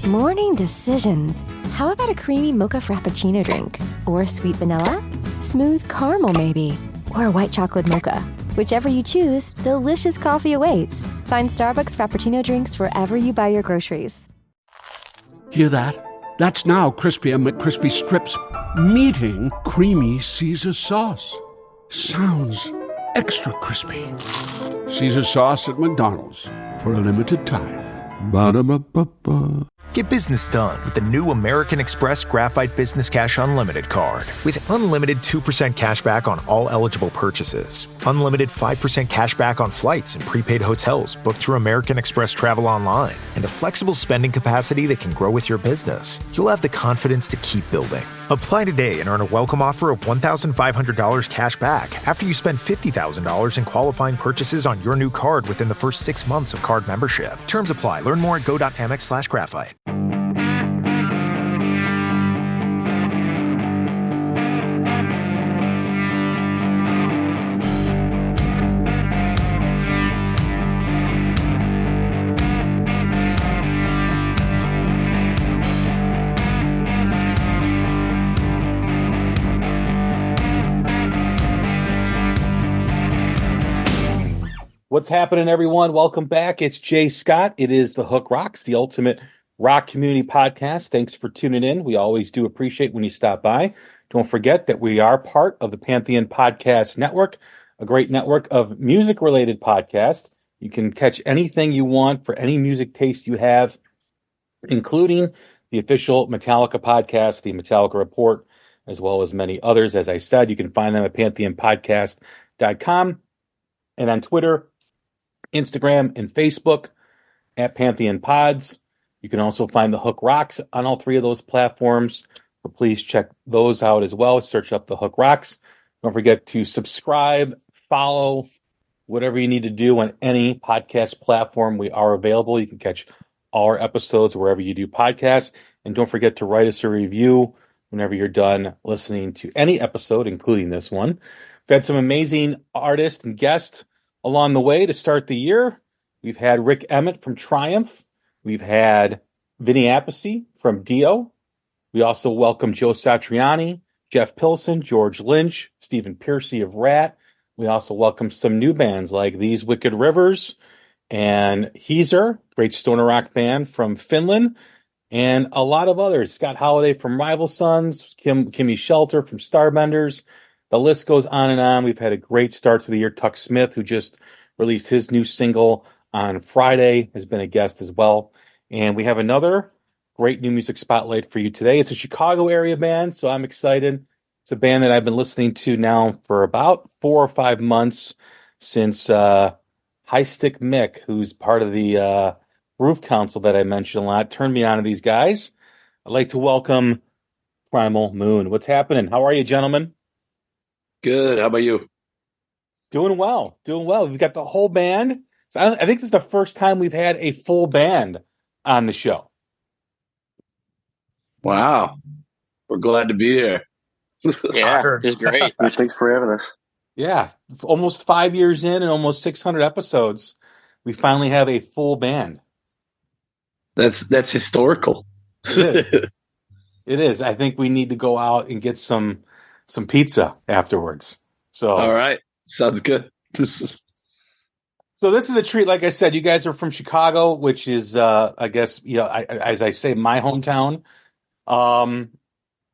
Morning decisions. How about a creamy mocha frappuccino drink? Or sweet vanilla? Smooth caramel, maybe? Or a white chocolate mocha? Whichever you choose, delicious coffee awaits. Find Starbucks Frappuccino drinks wherever you buy your groceries. Hear that? That's now Crispy and McCrispy strips meeting Creamy Caesar sauce. Sounds extra crispy. Caesar sauce at McDonald's for a limited time. Ba-da-ba-ba-ba. Get business done with the new American Express Graphite Business Cash Unlimited card. With unlimited 2% cash back on all eligible purchases. Unlimited 5% cash back on flights and prepaid hotels booked through American Express Travel Online. And a flexible spending capacity that can grow with your business. You'll have the confidence to keep building. Apply today and earn a welcome offer of $1,500 cash back after you spend $50,000 in qualifying purchases on your new card within the first 6 months of card membership. Terms apply. Learn more at go.amex/graphite. What's happening, everyone? Welcome back. It's Jay Scott. It is The Hook Rocks, the ultimate rock community podcast. Thanks for tuning in. We always do appreciate when you stop by. Don't forget that we are part of the Pantheon Podcast Network, a great network of music-related podcasts. You can catch anything you want for any music taste you have, including the official Metallica podcast, the Metallica Report, as well as many others. As I said, you can find them at pantheonpodcast.com and on Twitter, Instagram, and Facebook at Pantheon Pods. You can also find The Hook Rocks on all three of those platforms. So please check those out as well. Search up The Hook Rocks. Don't forget to subscribe, follow, whatever you need to do on any podcast platform. We are available. You can catch all our episodes wherever you do podcasts. And don't forget to write us a review whenever you're done listening to any episode, including this one. We've had some amazing artists and guests along the way to start the year. We've had Rick Emmett from Triumph. We've had Vinny Appice from Dio. We also welcome Joe Satriani, Jeff Pilson, George Lynch, Stephen Piercy of Rat. We also welcome some new bands like These Wicked Rivers and Heezer, great stoner rock band from Finland, and a lot of others. Scott Holiday from Rival Sons, Kimmy Shelter from Starbenders. The list goes on and on. We've had a great start to the year. Tuck Smith, who just released his new single on Friday, has been a guest as well. And we have another great new music spotlight for you today. It's a Chicago area band, so I'm excited. It's a band that I've been listening to now for about 4 or 5 months since High Stick Mick, who's part of the Roof Council that I mentioned a lot, turned me on to these guys. I'd like to welcome Primal Moon. What's happening? How are you, gentlemen? Good. How about you? Doing well. We've got the whole band. So I think this is the first time we've had a full band on the show. Wow. We're glad to be here. Yeah, it's great. Thanks for having us. Yeah, almost 5 years in and almost 600 episodes, we finally have a full band. That's historical. It is. I think we need to go out and get some pizza afterwards. So all right, sounds good. So this is a treat. Like I said, you guys are from Chicago, which is, I guess, as I say, my hometown.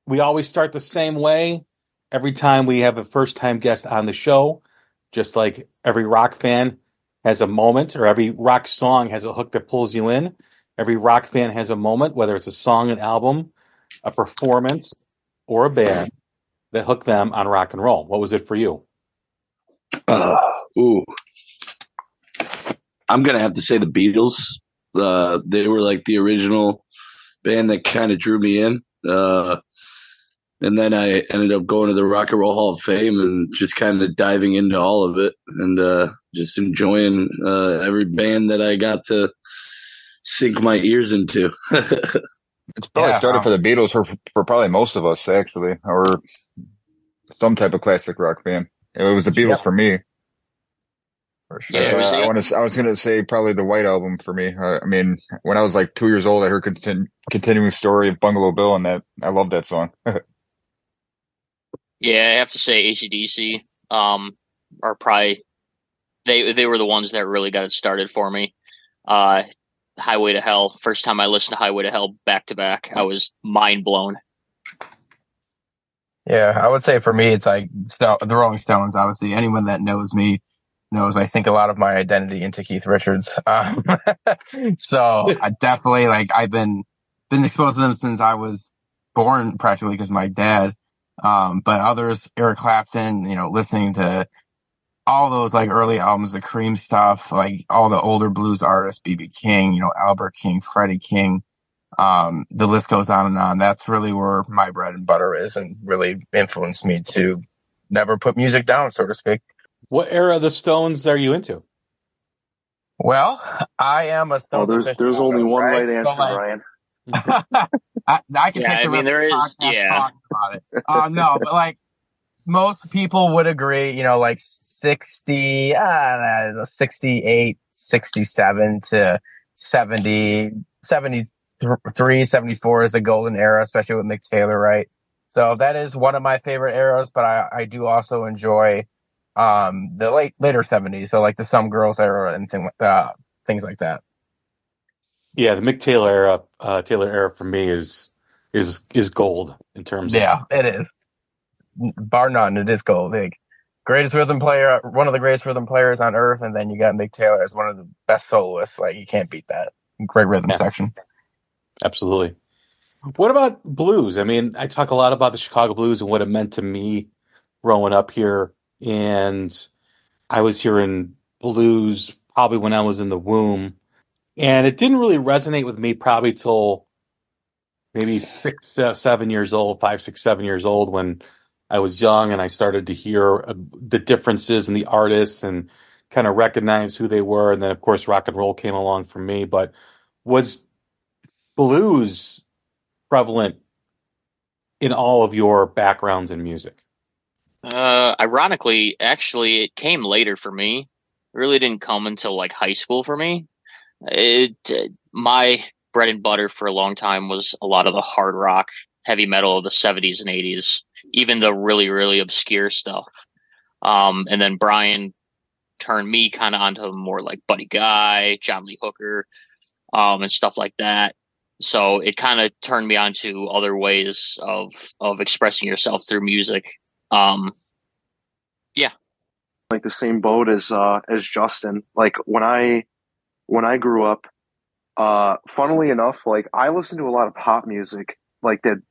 We always start the same way every time we have a first-time guest on the show. Just like every rock fan has a moment, or every rock song has a hook that pulls you in. Every rock fan has a moment, whether it's a song, an album, a performance, or a band that hooked them on rock and roll. What was it for you? I'm going to have to say the Beatles. They were like the original band that kind of drew me in. And then I ended up going to the Rock and Roll Hall of Fame and just kind of diving into all of it and just enjoying every band that I got to sink my ears into. It's probably started for the Beatles for probably most of us, actually, or some type of classic rock fan. It was the Beatles for me. for sure. Yeah, I was gonna say probably the White Album for me. I mean, when I was like 2 years old, I heard continuing story of Bungalow Bill, and that I love that song. Yeah, I have to say AC/DC are probably they were the ones that really got it started for me. Highway to Hell. First time I listened to Highway to Hell back to back, I was mind blown. Yeah, I would say for me, it's like the Rolling Stones. Obviously, anyone that knows me knows I think a lot of my identity into Keith Richards. So I definitely I've been exposed to them since I was born, practically because my dad. But others, Eric Clapton, listening to all those early albums, the Cream stuff, all the older blues artists, B.B. King, Albert King, Freddie King. The list goes on and on. That's really where my bread and butter is, and really influenced me to never put music down, so to speak. What era of the Stones are you into? Well, I am a Stones there's only one right answer, so, Ryan. I can take the rest of the podcast talking about it. No, but most people would agree, 60, 68, 67 to 70, 73, 74 is a golden era, especially with Mick Taylor, right? So that is one of my favorite eras, but I do also enjoy the later 70s, so the Some Girls era and things like that. Yeah, the Mick Taylor era for me is gold in terms of it is. Bar none, it is gold. Greatest rhythm player, one of the greatest rhythm players on earth, and then you got Mick Taylor as one of the best soloists. You can't beat that. Great rhythm section. Absolutely. What about blues? I mean, I talk a lot about the Chicago blues and what it meant to me growing up here, and I was hearing blues probably when I was in the womb, and it didn't really resonate with me probably till maybe 7 years old, 5, 6, 7 years old, when I was young and I started to hear the differences in the artists and kind of recognize who they were. And then, of course, rock and roll came along for me. But was blues prevalent in all of your backgrounds in music? Ironically, actually, it came later for me. It really didn't come until high school for me. My bread and butter for a long time was a lot of the hard rock, heavy metal of the 70s and 80s, even the really, really obscure stuff. And then Brian turned me kind of onto more Buddy Guy, John Lee Hooker, and stuff like that. So it kind of turned me on to other ways of expressing yourself through music. Yeah. The same boat as Justin. When I grew up, funnily enough, I listened to a lot of pop music, that,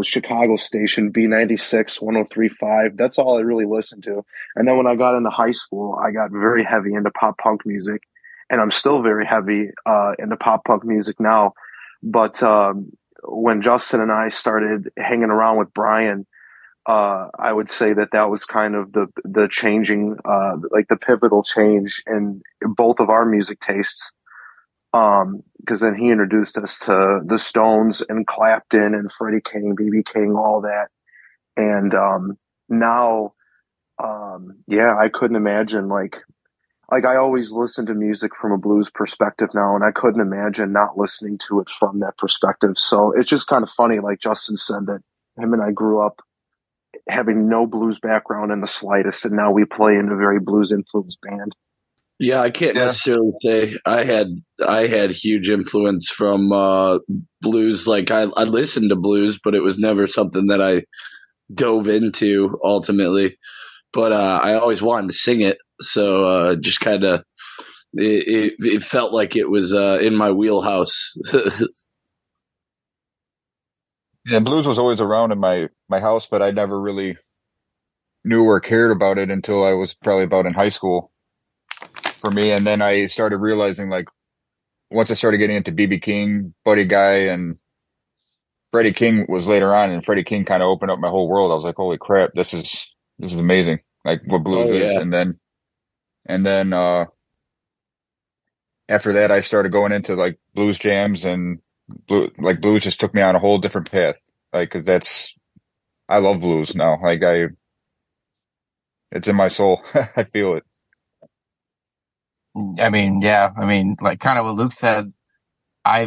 Chicago station, B96, 103.5. That's all I really listened to. And then when I got into high school, I got very heavy into pop punk music, and I'm still very heavy into pop punk music now. But when Justin and I started hanging around with Brian, I would say that was kind of the changing, the pivotal change in both of our music tastes. Because then he introduced us to the Stones and Clapton and Freddie King, B.B. King, all that. And now, I couldn't imagine, I always listen to music from a blues perspective now, and I couldn't imagine not listening to it from that perspective. So it's just kind of funny, like Justin said, that him and I grew up having no blues background in the slightest, and now we play in a very blues-influenced band. Yeah, I can't necessarily say I had huge influence from blues. I listened to blues, but it was never something that I dove into ultimately. But I always wanted to sing it, so just kind of it felt like it was in my wheelhouse. Yeah, blues was always around in my house, but I never really knew or cared about it until I was probably about in high school for me. And then I started realizing, once I started getting into B.B. King, Buddy Guy, and Freddie King was later on, and Freddie King kind of opened up my whole world. I was like, holy crap, this is amazing, what blues is. And then after that, I started going into blues jams, and blues just took me on a whole different path. Cause I love blues now. It's in my soul. I feel it. I mean, yeah, I mean, like kind of what Luke said. I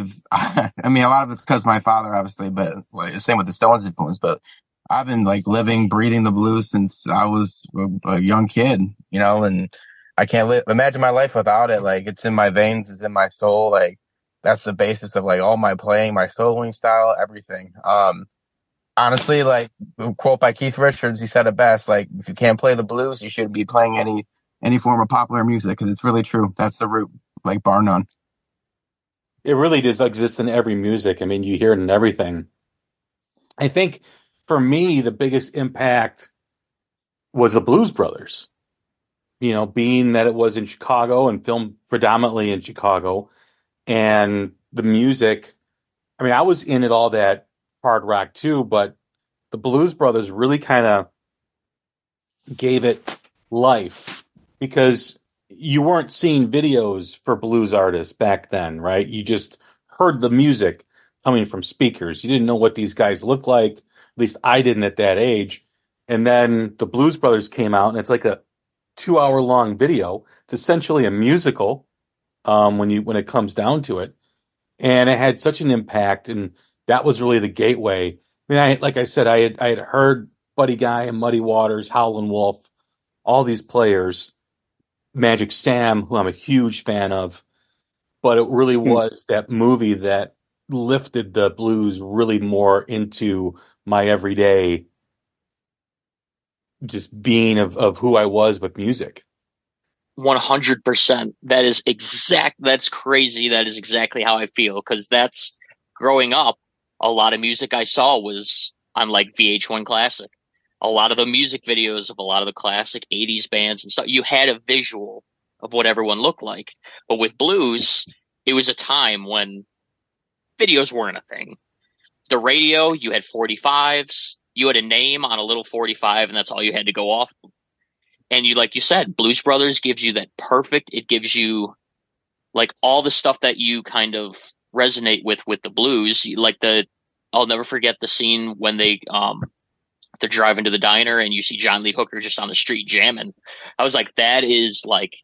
mean, a lot of it's because my father, obviously, but like, same with the Stones influence. But I've been like living, breathing the blues since I was a young kid, and I can't imagine my life without it. Like it's in my veins, it's in my soul. Like that's the basis of like all my playing, my soloing style, everything. Honestly, like a quote by Keith Richards, he said it best. Like if you can't play the blues, you shouldn't be playing any form of popular music because it's really true. That's the root, like bar none. It really does exist in every music. I mean, you hear it in everything. I think for me, the biggest impact was the Blues Brothers. Being that it was in Chicago and filmed predominantly in Chicago, and the music. I mean, I was in it all that hard rock too, but the Blues Brothers really kind of gave it life because you weren't seeing videos for blues artists back then, right? You just heard the music coming from speakers. You didn't know what these guys looked like. At least I didn't at that age. And then the Blues Brothers came out, and it's like a 2 hour long video. It's essentially a musical when it comes down to it, and it had such an impact, and that was really the gateway. I mean, like I said, I had heard Buddy Guy and Muddy Waters, Howlin' Wolf, all these players, Magic Sam, who I'm a huge fan of, but it really was that movie that lifted the blues really more into my everyday just being of who I was with music. 100%. That's crazy. That is exactly how I feel. Cause that's growing up. A lot of music I saw was on like VH1 Classic. A lot of the music videos of a lot of the classic 80s bands and stuff, you had a visual of what everyone looked like. But with blues, it was a time when videos weren't a thing. The radio, you had 45s, you had a name on a little 45, and that's all you had to go off of. And like you said, Blues Brothers gives you that perfect, it gives you like all the stuff that you kind of resonate with the blues. I'll never forget the scene when they're driving to the diner and you see John Lee Hooker just on the street jamming. I was like, that is like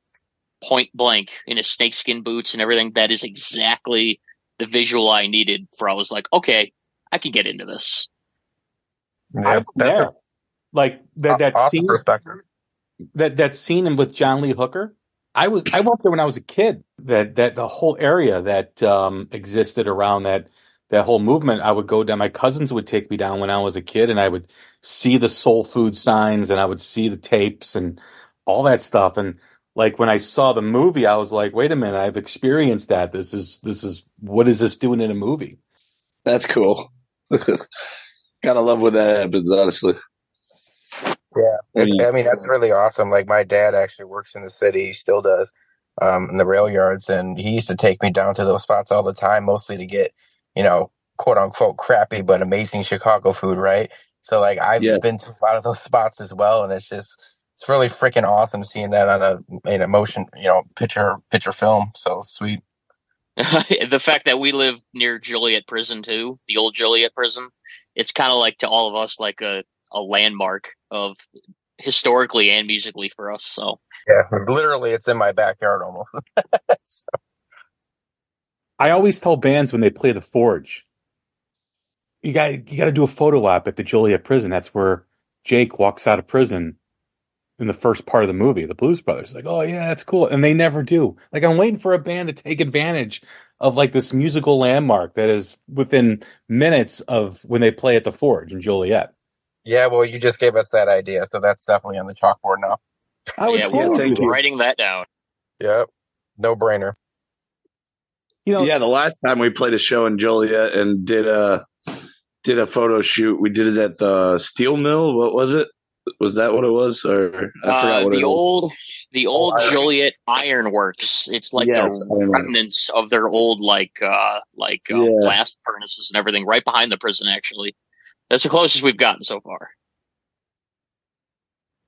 point blank in his snakeskin boots and everything. That is exactly the visual I needed I was like, okay, I can get into this. Yeah, There. Like that awesome scene, perspective. that scene with John Lee Hooker. I went there when I was a kid. That the whole area that existed around that whole movement. I would go down. My cousins would take me down when I was a kid, and I would see the soul food signs, and I would see the tapes and all that stuff. And like when I saw the movie, I was like, wait a minute, I've experienced that. This is what is this doing in a movie? That's cool. Gotta love when that happens, honestly. Yeah, I mean, that's really awesome. Like my dad actually works in the city, he still does, in the rail yards, and he used to take me down to those spots all the time, mostly to get, quote unquote crappy but amazing Chicago food, right? So like I've been to a lot of those spots as well, and it's really freaking awesome seeing that on a motion, picture film. So sweet. The fact that we live near Joliet Prison too, the old Joliet Prison, it's kind of like to all of us like a landmark of historically and musically for us. So yeah, literally, it's in my backyard almost. So. I always tell bands when they play the Forge, you got to do a photo op at the Joliet Prison. That's where Jake walks out of prison in the first part of the movie. The Blues Brothers, like, oh yeah, that's cool, and they never do. Like, I'm waiting for a band to take advantage of like this musical landmark that is within minutes of when they play at the Forge in Joliet. Yeah, well, you just gave us that idea, so that's definitely on the chalkboard now. We're writing that down. Yep, no brainer. The last time we played a show in Joliet and did a photo shoot, we did it at the steel mill. What was it? Was that what it was? Or I forgot what it was. The old Joliet Iron Works. It's like the remnants of their old blast furnaces and everything, right behind the prison. Actually, that's the closest we've gotten so far.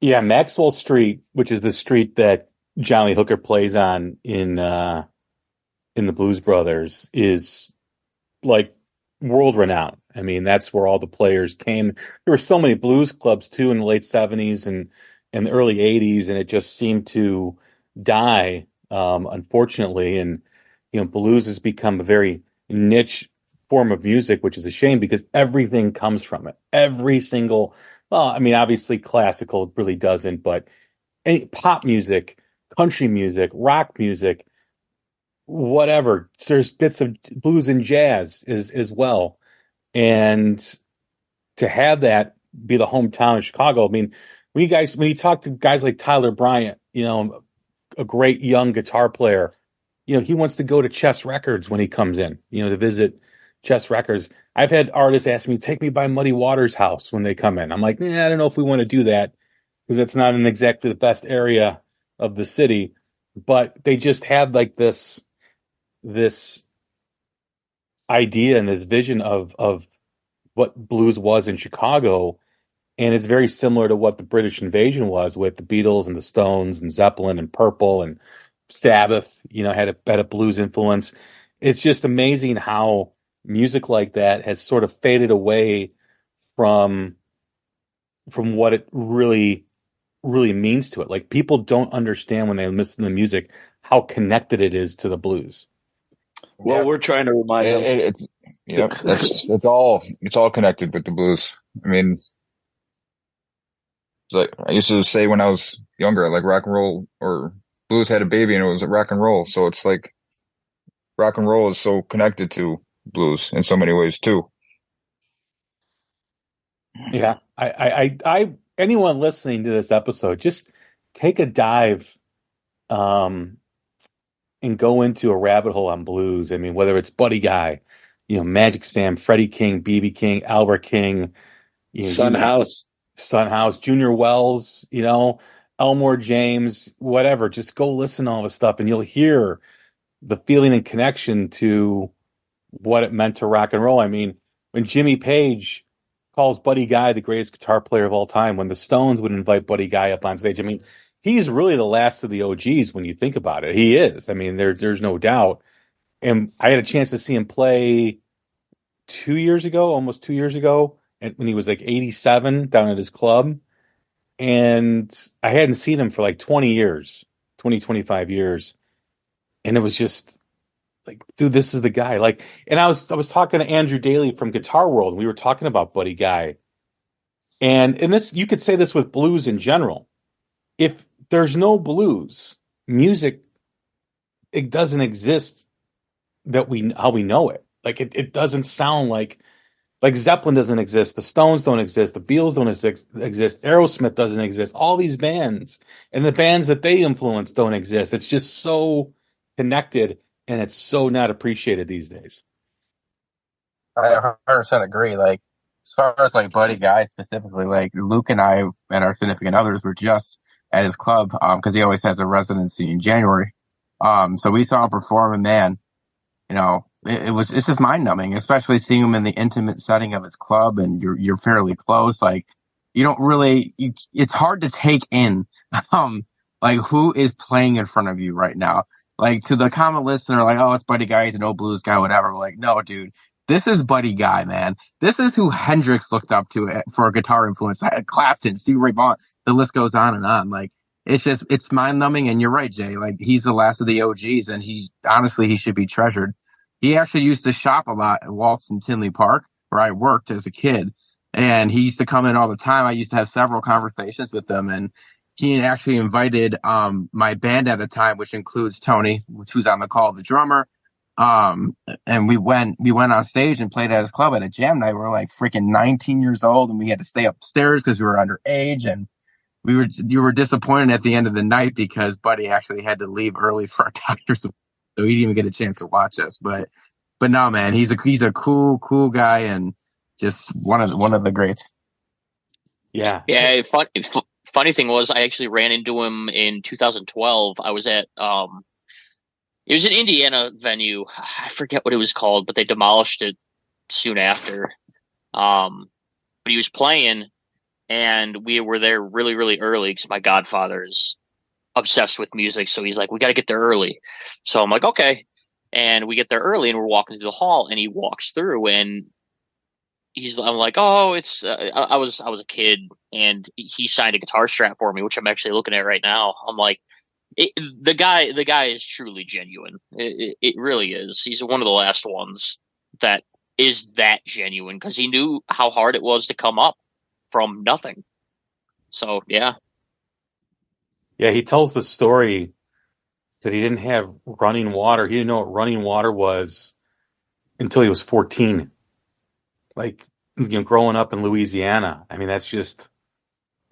Yeah, Maxwell Street, which is the street that Johnny Hooker plays on in the Blues Brothers, is like world renowned. I mean, that's where all the players came. There were so many blues clubs too in the late 70s and the early 80s, and it just seemed to die unfortunately. And, blues has become a very niche form of music, which is a shame because everything comes from it. Every single, well, I mean, obviously classical really doesn't, but any pop music, country music, rock music, whatever. There's bits of blues and jazz as well. And to have that be the hometown of Chicago, I mean, when you talk to guys like Tyler Bryant, a great young guitar player, he wants to go to Chess Records when he comes in, to visit Chess Records. I've had artists ask me, take me by Muddy Waters' house when they come in. I'm like, I don't know if we want to do that because it's not in exactly the best area of the city. But they just had like this idea and this vision of what blues was in Chicago. And it's very similar to what the British invasion was with the Beatles and the Stones and Zeppelin and Purple and Sabbath, had a blues influence. It's just amazing how music like that has sort of faded away from what it really, really means to it. Like people don't understand when they listen to the music how connected it is to the blues. Well, we're trying to remind them. It's all connected with the blues. I mean, it's like I used to say when I was younger, like rock and roll or blues had a baby and it was rock and roll. So it's like rock and roll is so connected to blues in so many ways too. Yeah, I anyone listening to this episode, just take a dive, and go into a rabbit hole on blues. I mean, whether it's Buddy Guy, Magic Sam, Freddie King, BB King, Albert King, Son House, Junior Wells, Elmore James, whatever. Just go listen to all this stuff, and you'll hear the feeling and connection to what it meant to rock and roll. I mean, when Jimmy Page calls Buddy Guy the greatest guitar player of all time, when the Stones would invite Buddy Guy up on stage, I mean, he's really the last of the OGs when you think about it. He is. I mean, there's no doubt. And I had a chance to see him play almost 2 years ago, when he was like 87 down at his club. And I hadn't seen him for like 25 years. And it was just like, dude, this is the guy. Like, and I was talking to Andrew Daly from Guitar World, and we were talking about Buddy Guy. And this, you could say this with blues in general. If there's no blues music, it doesn't exist how we know it. Like it doesn't sound like Zeppelin doesn't exist, the Stones don't exist, the Beatles don't exist, Aerosmith doesn't exist. All these bands and the bands that they influence don't exist. It's just so connected, and it's so not appreciated these days. I 100% agree. Like, as far as like Buddy Guy specifically, like Luke and I and our significant others were just at his club, because he always has a residency in January. So we saw him perform, and man, it's just mind numbing, especially seeing him in the intimate setting of his club, and you're fairly close. Like, you don't really, it's hard to take in, like who is playing in front of you right now. Like, to the common listener, like, oh, it's Buddy Guy, he's an old blues guy, whatever. We're like, no, dude, this is Buddy Guy, man. This is who Hendrix looked up to for a guitar influence. Clapton, Stevie Ray Vaughan, the list goes on and on. Like, it's mind numbing. And you're right, Jay. Like, he's the last of the OGs, and he should be treasured. He actually used to shop a lot at Walton Tinley Park, where I worked as a kid. And he used to come in all the time. I used to have several conversations with him, and he actually invited my band at the time, which includes Tony, who's on the call, the drummer. And we went on stage and played at his club at a jam night. We were like freaking 19 years old, and we had to stay upstairs because we were underage, and you were disappointed at the end of the night because Buddy actually had to leave early for a doctor's, so he didn't even get a chance to watch us. But no, man, he's a cool guy, and just one of the greats. Yeah. Yeah. Funny thing was, I actually ran into him in 2012. I was at it was an Indiana venue. I forget what it was called, but they demolished it soon after. But he was playing, and we were there really, really early because my godfather is obsessed with music. So he's like, we got to get there early. So I'm like, okay. And we get there early, and we're walking through the hall, and he walks through, and I'm like, oh, it's, I was a kid, and he signed a guitar strap for me, which I'm actually looking at right now. I'm like, The guy is truly genuine. It really is. He's one of the last ones that is that genuine because he knew how hard it was to come up from nothing. So yeah. Yeah, he tells the story that he didn't have running water. He didn't know what running water was until he was 14. Like, growing up in Louisiana. I mean, that's just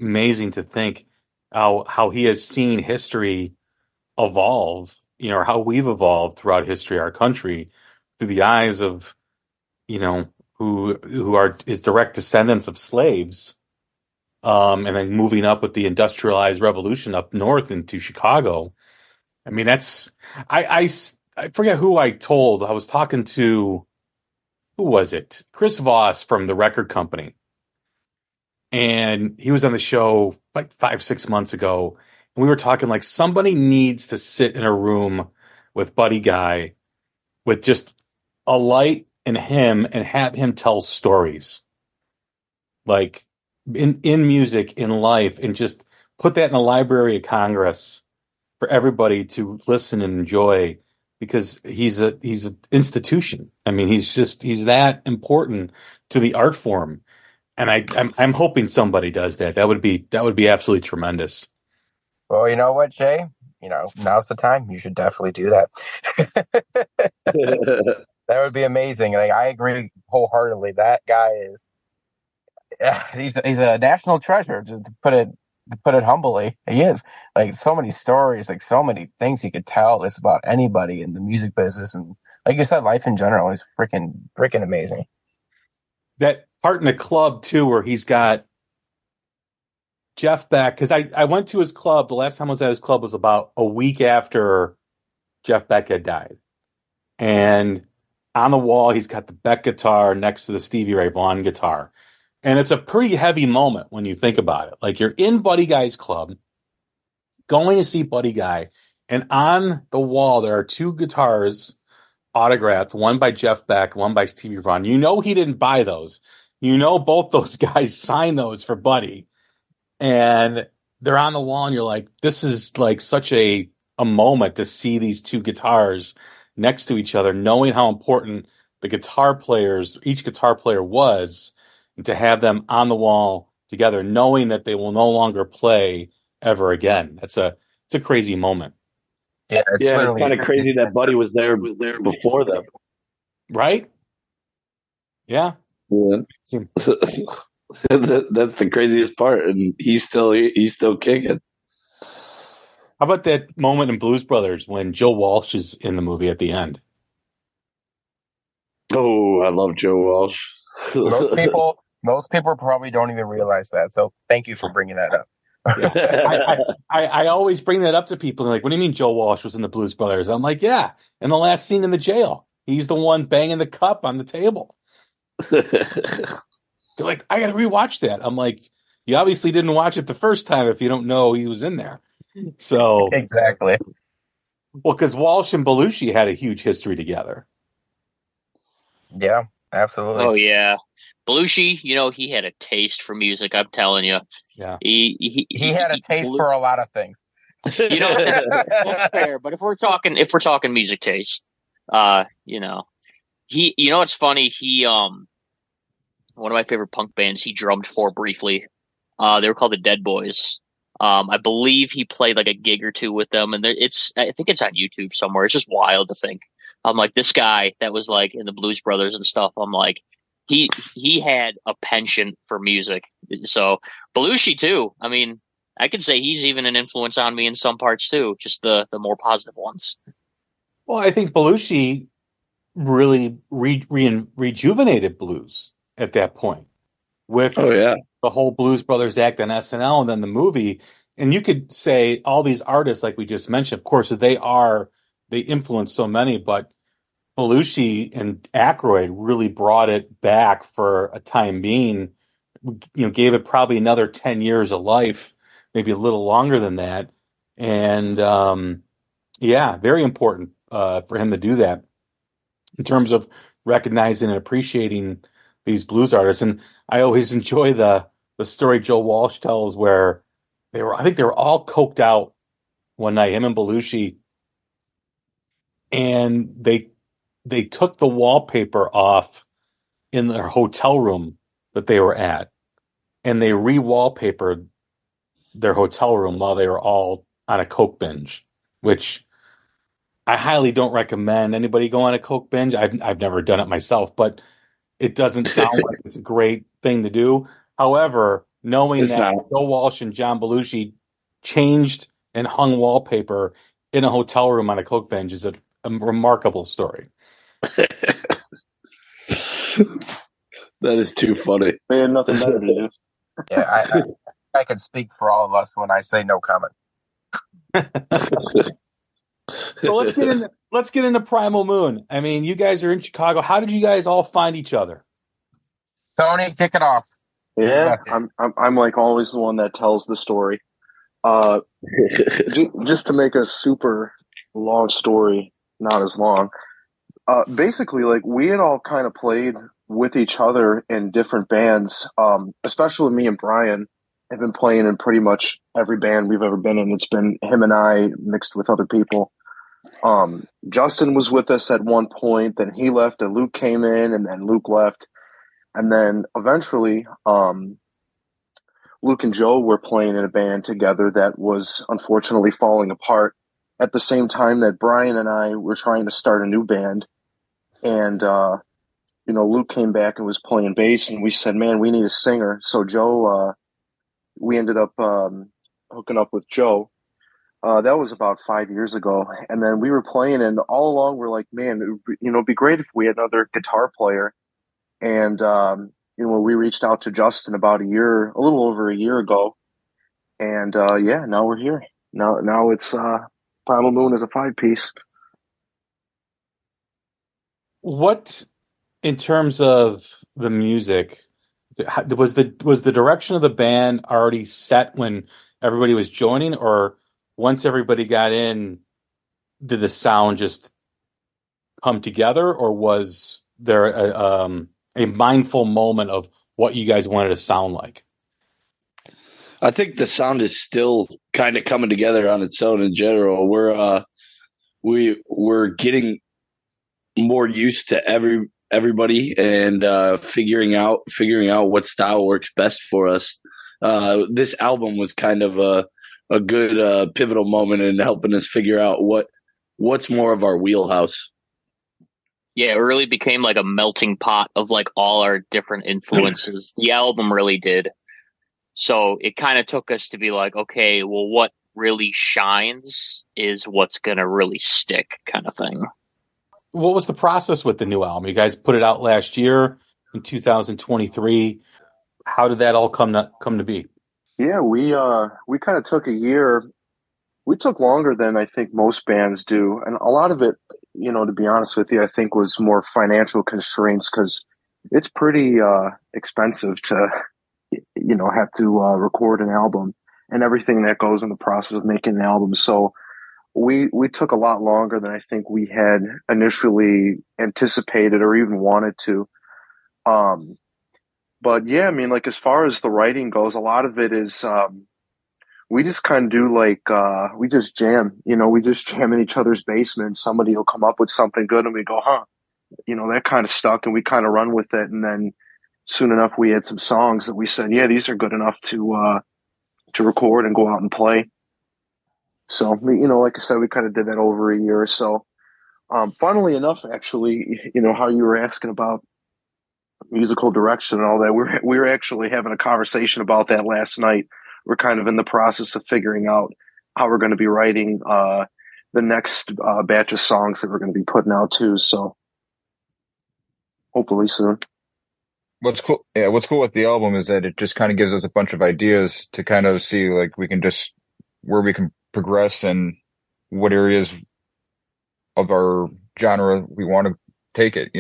amazing to think how he has seen history evolve, or how we've evolved throughout history, our country, through the eyes of, who are his direct descendants of slaves, and then moving up with the industrialized revolution up north into Chicago. I mean, I forget who I told. I was talking to, who was it? Chris Voss from the record company. And he was on the show like 5-6 months ago. And we were talking like somebody needs to sit in a room with Buddy Guy with just a light and him and have him tell stories. Like in music, in life, and just put that in the Library of Congress for everybody to listen and enjoy, because he's an institution. I mean, he's that important to the art form. And I'm hoping somebody does that. That would be absolutely tremendous. Well, you know what, Jay? Now's the time. You should definitely do that. That would be amazing. Like, I agree wholeheartedly. That guy is, he's a national treasure, to put it humbly. He is. Like, so many stories, like so many things he could tell us about anybody in the music business, and like you said, life in general is freaking amazing. That part in the club too, where he's got Jeff Beck, because I went to his club. The last time I was at his club was about a week after Jeff Beck had died. And on the wall, he's got the Beck guitar next to the Stevie Ray Vaughan guitar. And it's a pretty heavy moment when you think about it. Like, you're in Buddy Guy's club, going to see Buddy Guy, and on the wall there are two guitars autographed, one by Jeff Beck, one by Stevie Ray Vaughan. You know he didn't buy those. You know both those guys signed those for Buddy. And they're on the wall, and you're like, this is like such a moment to see these two guitars next to each other, knowing how important each guitar player was, and to have them on the wall together, knowing that they will no longer play ever again. It's a crazy moment. Yeah, it's kind of crazy that Buddy was there before them. Right? Yeah. That's the craziest part, and he's still kicking. How about that moment in Blues Brothers when Joe Walsh is in the movie at the end? Oh, I love Joe Walsh. Most people probably don't even realize that. So thank you for bringing that up. I always bring that up to people. They're like, what do you mean Joe Walsh was in the Blues Brothers? I'm like, yeah, in the last scene in the jail. He's the one banging the cup on the table. They're like, I got to rewatch that. I'm like, you obviously didn't watch it the first time if you don't know he was in there. So exactly. Well, because Walsh and Belushi had a huge history together. Yeah, absolutely. Oh yeah, Belushi. He had a taste for music. I'm telling you. Yeah. He had a taste for a lot of things. That's fair. But if we're talking music taste, it's funny. He one of my favorite punk bands he drummed for briefly. They were called the Dead Boys. I believe he played like a gig or two with them, and I think it's on YouTube somewhere. It's just wild to think. I'm like, this guy that was like in the Blues Brothers and stuff. I'm like, he had a penchant for music. So Belushi too. I mean, I could say he's even an influence on me in some parts too, just the more positive ones. Well, I think Belushi really rejuvenated blues at that point with the whole Blues Brothers act on SNL and then the movie. And you could say all these artists, like we just mentioned, of course, they influence so many, but Belushi and Aykroyd really brought it back for a time being, gave it probably another 10 years of life, maybe a little longer than that. And, very important for him to do that in terms of recognizing and appreciating these blues artists. And I always enjoy the story Joe Walsh tells where I think they were all coked out one night, him and Belushi, and they took the wallpaper off in their hotel room that they were at, and they re-wallpapered their hotel room while they were all on a coke binge, which I highly don't recommend anybody go on a coke binge. I've never done it myself, but it doesn't sound like it's a great thing to do. However, knowing It's that not. Joe Walsh and John Belushi changed and hung wallpaper in a hotel room on a coke binge is a remarkable story. That is too funny. They had nothing better to do. Yeah, I can speak for all of us when I say no comment. So let's get into Primal Moon. I mean, you guys are in Chicago. How did you guys all find each other? Tony, kick it off. Yeah, I'm like always the one that tells the story. Just to make a super long story not as long. Basically, like we had all kind of played with each other in different bands. Especially me and Brian have been playing in pretty much every band we've ever been in. It's been him and I mixed with other people. Justin was with us at one point, then he left, and Luke came in, and then Luke left, and then eventually, Luke and Joe were playing in a band together that was unfortunately falling apart at the same time that Brian and I were trying to start a new band. And, Luke came back and was playing bass, and we said, man, we need a singer. So Joe, we ended up hooking up with Joe. That was about 5 years ago. And then we were playing, and all along we're like, man, it'd be great if we had another guitar player. And, we reached out to Justin about a little over a year ago. And, now we're here. Now it's Primal Moon is a 5-piece. What, in terms of the music, was the direction of the band already set when everybody was joining, or once everybody got in, did the sound just come together, or was there a mindful moment of what you guys wanted to sound like? I think the sound is still kind of coming together on its own in general. We're getting more used to everybody and figuring out what style works best for us. This album was kind of a good pivotal moment in helping us figure out what's more of our wheelhouse. Yeah, it really became like a melting pot of like all our different influences. The album really did. So it kind of took us to be like, okay, well, what really shines is what's going to really stick, kind of thing. What was the process with the new album? You guys put it out last year in 2023. How did that all come to be? Yeah, we kind of took a year. We took longer than I think most bands do, and a lot of it, to be honest with you, I think was more financial constraints because it's pretty expensive to, have to record an album and everything that goes in the process of making an album. So we took a lot longer than I think we had initially anticipated or even wanted to. But yeah, I mean, like as far as the writing goes, a lot of it is we just kind of do like we just jam. We just jam in each other's basement. Somebody will come up with something good, and we go, huh? That kind of stuck, and we kind of run with it. And then soon enough, we had some songs that we said, yeah, these are good enough to record and go out and play. So, like I said, we kind of did that over a year or so. Funnily enough, actually, how you were asking about musical direction and all that, we were actually having a conversation about that last night. We're kind of in the process of figuring out how we're going to be writing the next batch of songs that we're going to be putting out too. So hopefully soon. What's cool with the album is that it just kind of gives us a bunch of ideas to kind of see like where we can progress and what areas of our genre we want to take it,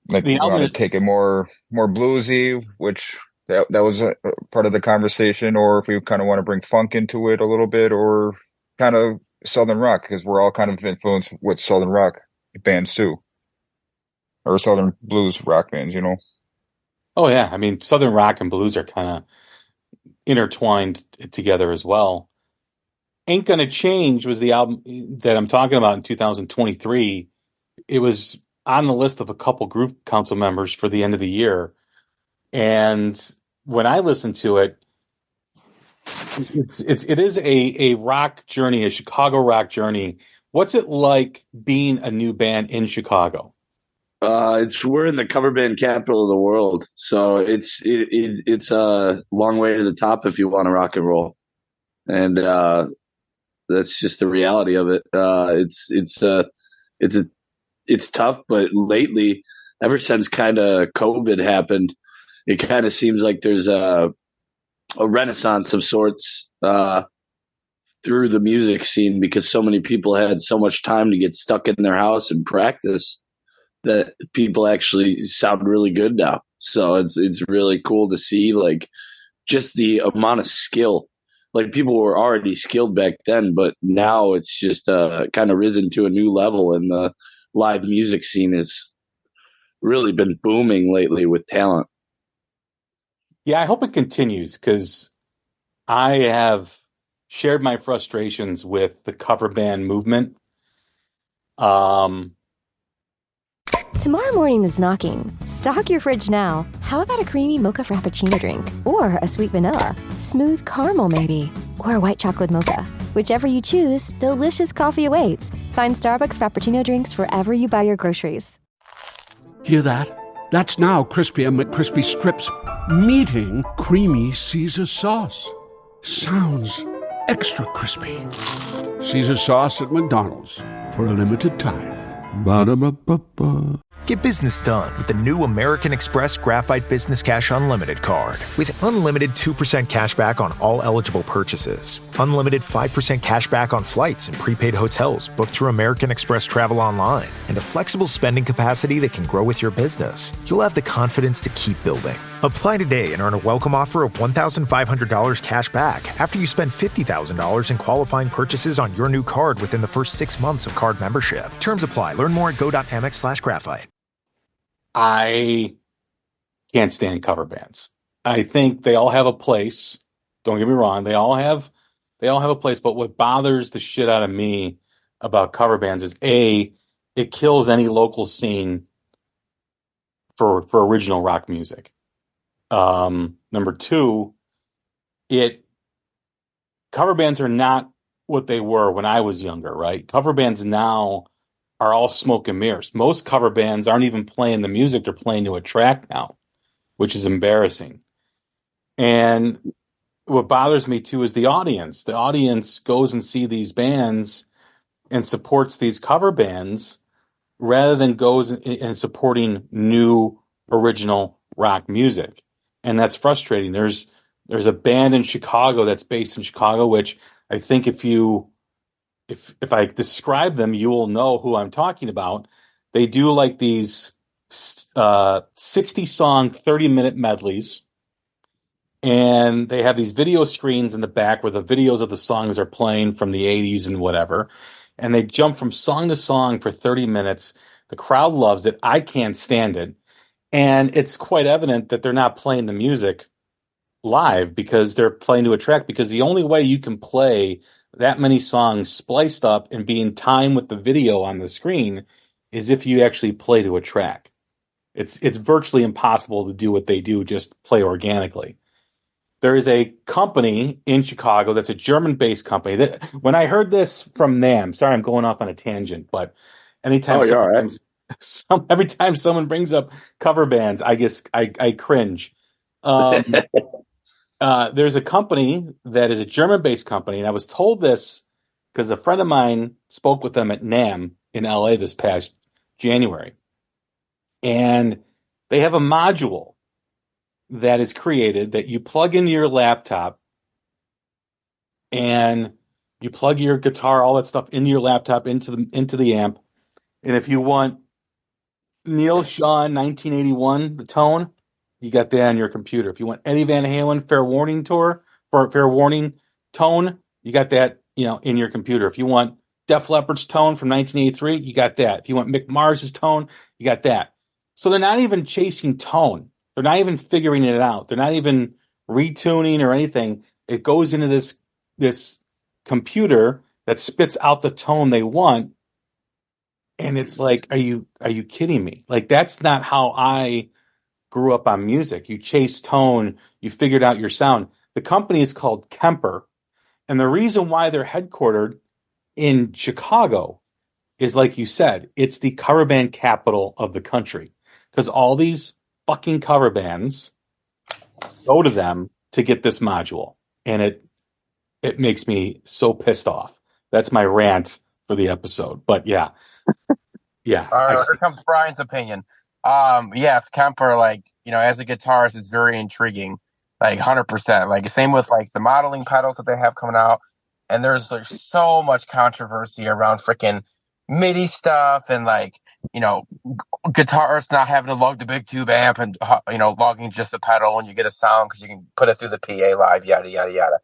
Like we want to take it more bluesy, which that was a part of the conversation, or if we kind of want to bring funk into it a little bit, or kind of Southern rock, because we're all kind of influenced with Southern rock bands too, or Southern blues rock bands, Oh yeah, I mean Southern rock and blues are kind of intertwined together as well. Ain't Gonna Change was the album that I'm talking about in 2023. It was on the list of a couple group council members for the end of the year. And when I listened to it, it is a rock journey, a Chicago rock journey. What's it like being a new band in Chicago? We're in the cover band capital of the world, so it's a long way to the top if you want to rock and roll, and that's just the reality of it. It's tough, but lately, ever since kind of COVID happened, it kind of seems like there's a renaissance of sorts through the music scene because so many people had so much time to get stuck in their house and practice that people actually sound really good now. So it's really cool to see like just the amount of skill. Like people were already skilled back then, but now it's just kind of risen to a new level, and the live music scene has really been booming lately with talent. Yeah, I hope it continues because I have shared my frustrations with the cover band movement. Tomorrow morning is knocking. Stock your fridge now. How about a creamy mocha frappuccino drink? Or a sweet vanilla? Smooth caramel, maybe? Or a white chocolate mocha? Whichever you choose, delicious coffee awaits. Find Starbucks Frappuccino drinks wherever you buy your groceries. Hear that? That's now Crispy and McCrispy Strips meeting Creamy Caesar Sauce. Sounds extra crispy. Caesar Sauce at McDonald's for a limited time. Ba-da-ba-ba-ba. Get business done with the new American Express Graphite Business Cash Unlimited card. With unlimited 2% cash back on all eligible purchases. Unlimited 5% cash back on flights and prepaid hotels booked through American Express Travel Online. And a flexible spending capacity that can grow with your business. You'll have the confidence to keep building. Apply today and earn a welcome offer of $1,500 cash back after you spend $50,000 in qualifying purchases on your new card within the first 6 months of card membership. Terms apply. Learn more at go.amex/graphite. I can't stand cover bands. I think they all have a place. Don't get me wrong. They all have a place. But what bothers the shit out of me about cover bands is it kills any local scene for original rock music. Number two, cover bands are not what they were when I was younger, right? Cover bands now are all smoke and mirrors. Most cover bands aren't even playing the music, they're playing to a track now, which is embarrassing. And what bothers me too is the audience. The audience goes and see these bands and supports these cover bands rather than goes and supporting new original rock music. And that's frustrating. There's a band in Chicago that's based in Chicago, which I think if I describe them, you will know who I'm talking about. They do like these 60-song, 30-minute medleys. And they have these video screens in the back where the videos of the songs are playing from the 80s and whatever. And they jump from song to song for 30 minutes. The crowd loves it. I can't stand it. And it's quite evident that they're not playing the music live because they're playing to a track, because the only way you can play that many songs spliced up and be in time with the video on the screen is if you actually play to a track. It's virtually impossible to do what they do, just play organically. There is a company in Chicago that's a German-based company. That when I heard this from them, sorry, I'm going off on a tangent, but anytime every time someone brings up cover bands, I cringe. There's a company that is a German-based company, and I was told this because a friend of mine spoke with them at NAMM in LA this past January. And they have a module that is created that you plug into your laptop, and you plug your guitar, all that stuff into your laptop, into the amp. And if you want Neil Sean 1981, the tone, you got that on your computer. If you want Eddie Van Halen Fair Warning tone, you got that, in your computer. If you want Def Leppard's tone from 1983, you got that. If you want Mick Mars's tone, you got that. So they're not even chasing tone. They're not even figuring it out. They're not even retuning or anything. It goes into this computer that spits out the tone they want, and it's like, are you kidding me? Like, that's not how I grew up on music. You chase tone, you figured out your sound. The company is called Kemper, and the reason why they're headquartered in Chicago is, like you said, it's the cover band capital of the country, because all these fucking cover bands go to them to get this module, and it makes me so pissed off. That's my rant for the episode. But yeah. All right, here comes Brian's opinion. Yes, Kemper, like, as a guitarist, it's very intriguing, like 100%. Like, same with like the modeling pedals that they have coming out, and there's like so much controversy around freaking MIDI stuff, and like, guitarists not having to lug the big tube amp and logging just the pedal, and you get a sound because you can put it through the PA live, yada yada yada.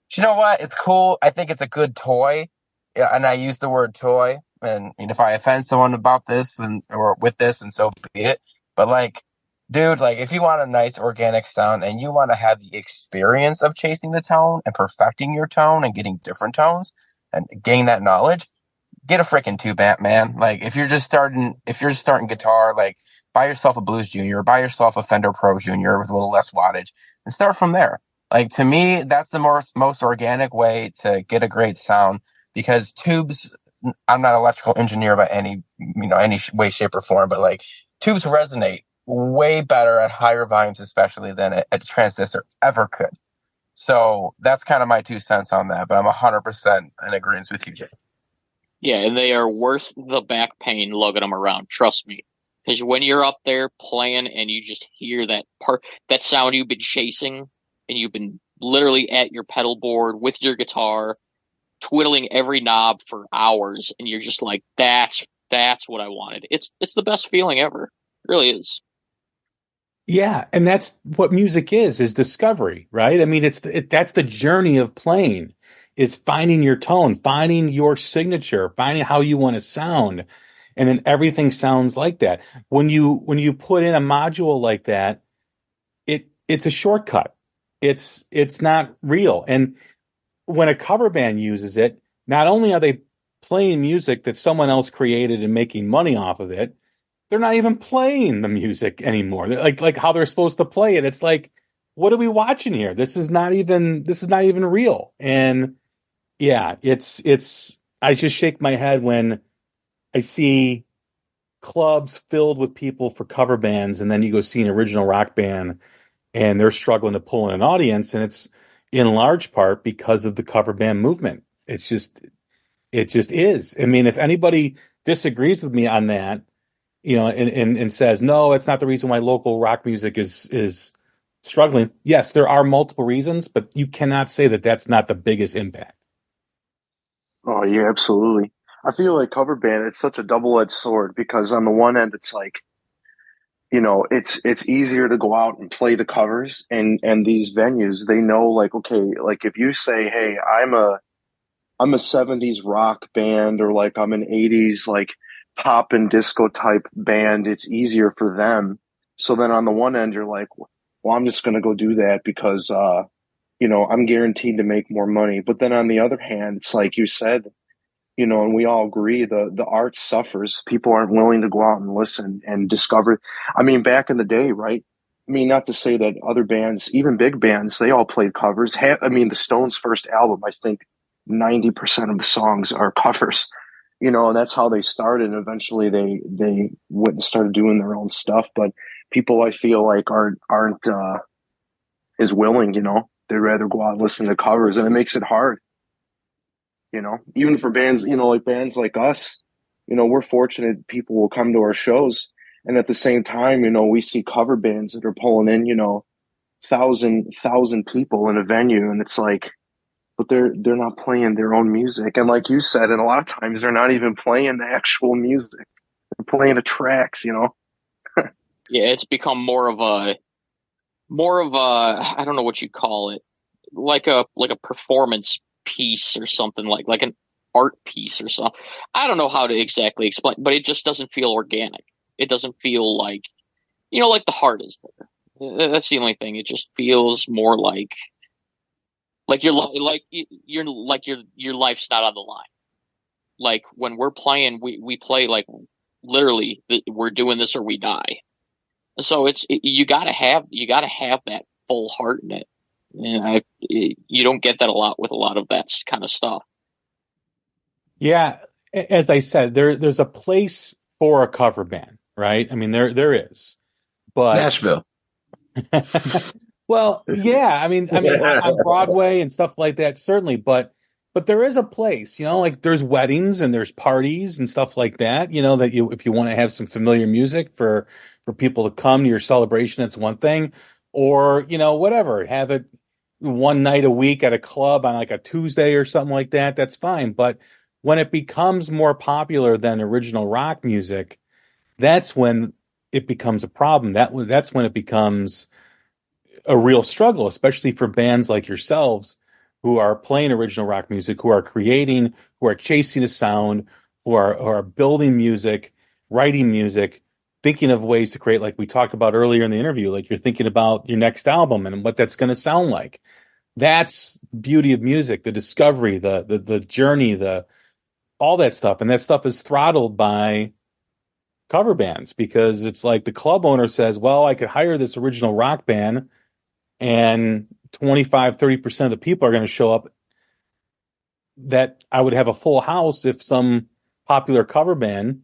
But you know what? It's cool. I think it's a good toy, yeah, and I use the word toy. And if I offend someone about this or with this, and so be it. But like, dude, like if you want a nice organic sound and you want to have the experience of chasing the tone and perfecting your tone and getting different tones and gaining that knowledge, get a freaking tube amp, man. Like if you're just starting guitar, like buy yourself a Blues Junior, buy yourself a Fender Pro Junior with a little less wattage, and start from there. Like to me, that's the most organic way to get a great sound, because tubes. I'm not an electrical engineer by any way, shape, or form, but like tubes resonate way better at higher volumes, especially than a transistor ever could. So that's kind of my 2 cents on that, but I'm 100% in agreement with you, Jay. Yeah, and they are worth the back pain lugging them around. Trust me. Because when you're up there playing and you just hear that sound you've been chasing, and you've been literally at your pedal board with your guitar, twiddling every knob for hours, and you're just like, that's what I wanted. It's the best feeling ever. It really is. Yeah, and that's what music is discovery, right? I mean, that's the journey of playing, is finding your tone, finding your signature, finding how you want to sound, and then everything sounds like that. When you put in a module like that, it's a shortcut. It's not real. And when a cover band uses it, not only are they playing music that someone else created and making money off of it, they're not even playing the music anymore. They're like how they're supposed to play it. It's like, what are we watching here? This is not even real. And yeah, it's I just shake my head when I see clubs filled with people for cover bands, and then you go see an original rock band and they're struggling to pull in an audience, and it's in large part because of the cover band movement. It just is. I mean, if anybody disagrees with me on that, and says, no, it's not the reason why local rock music is struggling. Yes, there are multiple reasons, but you cannot say that that's not the biggest impact. Oh yeah, absolutely. I feel like cover band, it's such a double-edged sword, because on the one end it's like, it's easier to go out and play the covers, and these venues, they know, like, okay, like if you say, hey, I'm a 70s rock band, or like I'm an 80s like pop and disco type band, it's easier for them. So then on the one end you're like, well, I'm just going to go do that because I'm guaranteed to make more money. But then on the other hand, it's like you said, and we all agree, the art suffers. People aren't willing to go out and listen and discover. I mean, back in the day, right? I mean, not to say that other bands, even big bands, they all played covers. I mean, the Stones' first album, I think 90% of the songs are covers, and that's how they started. And eventually they went and started doing their own stuff. But people, I feel like, aren't as willing, they'd rather go out and listen to covers, and it makes it hard. Even for bands, like bands like us, we're fortunate people will come to our shows. And at the same time, we see cover bands that are pulling in, thousand people in a venue. And it's like, but they're not playing their own music. And like you said, and a lot of times they're not even playing the actual music. They're playing the tracks, Yeah, it's become more of a, I don't know what you call it, like a performance piece or something, like an art piece or something. I don't know how to exactly explain, but it just doesn't feel organic. It doesn't feel like, like the heart is there. That's the only thing. It just feels more like your life's not on the line. Like when we're playing, we play like literally we're doing this or we die. So you gotta have that full heart in it, and you don't get that a lot with a lot of that kind of stuff. Yeah, as I said, there's a place for a cover band, right? I mean, there is, but Nashville. well, yeah, I mean, on Broadway and stuff like that, certainly, but there is a place, like there's weddings and there's parties and stuff like that, that if you want to have some familiar music for people to come to your celebration, that's one thing, or whatever, have it one night a week at a club on like a Tuesday or something like that, that's fine. But when it becomes more popular than original rock music, that's when it becomes a problem. That's when it becomes a real struggle, especially for bands like yourselves who are playing original rock music, who are creating, who are chasing a sound, who are building music, writing music, thinking of ways to create, like we talked about earlier in the interview, like you're thinking about your next album and what that's going to sound like. That's beauty of music, the discovery, the journey, all that stuff. And that stuff is throttled by cover bands because it's like the club owner says, well, I could hire this original rock band and 25-30% of the people are going to show up that I would have a full house if some popular cover band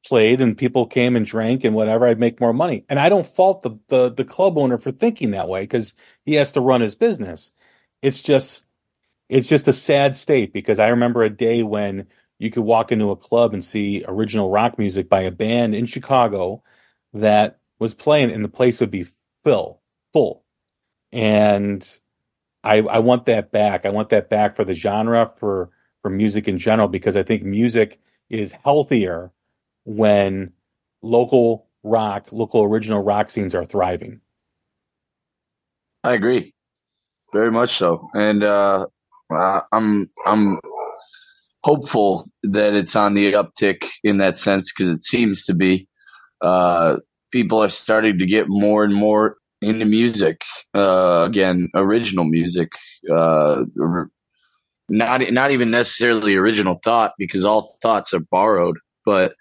played and people came and drank and whatever, I'd make more money. And I don't fault the club owner for thinking that way because he has to run his business. It's just a sad state because I remember a day when you could walk into a club and see original rock music by a band in Chicago that was playing and the place would be full. And I want that back. I want that back for the genre, for music in general, because I think music is healthier when local original rock scenes are thriving. I agree. Very much so. And I'm hopeful that it's on the uptick in that sense because it seems to be. People are starting to get more and more into music. Again, original music. Not even necessarily original thought because all thoughts are borrowed, but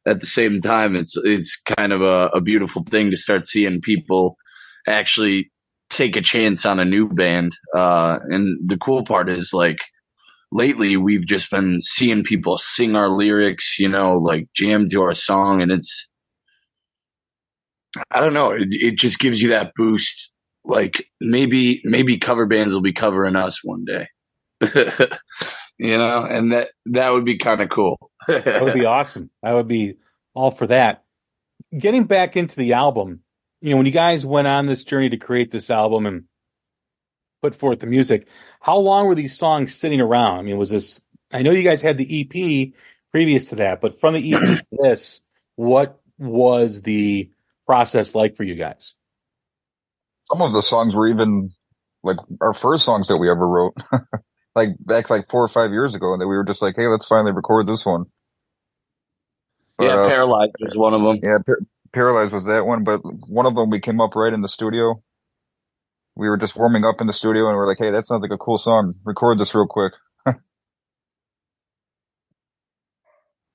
at the same time, it's kind of a beautiful thing to start seeing people actually take a chance on a new band. And the cool part is like lately we've just been seeing people sing our lyrics, like jam to our song, and I don't know, it just gives you that boost. Like maybe cover bands will be covering us one day. And that would be kind of cool. That would be awesome. I would be all for that. Getting back into the album, when you guys went on this journey to create this album and put forth the music, how long were these songs sitting around? I mean, I know you guys had the EP previous to that, but from the EP to this, what was the process like for you guys? Some of the songs were even like our first songs that we ever wrote, like back like 4 or 5 years ago, and that we were just like, hey, let's finally record this one. But, yeah, Paralyzed was one of them. Yeah, Paralyzed was that one, but one of them we came up right in the studio. We were just warming up in the studio, and we're like, hey, that sounds like a cool song. Record this real quick.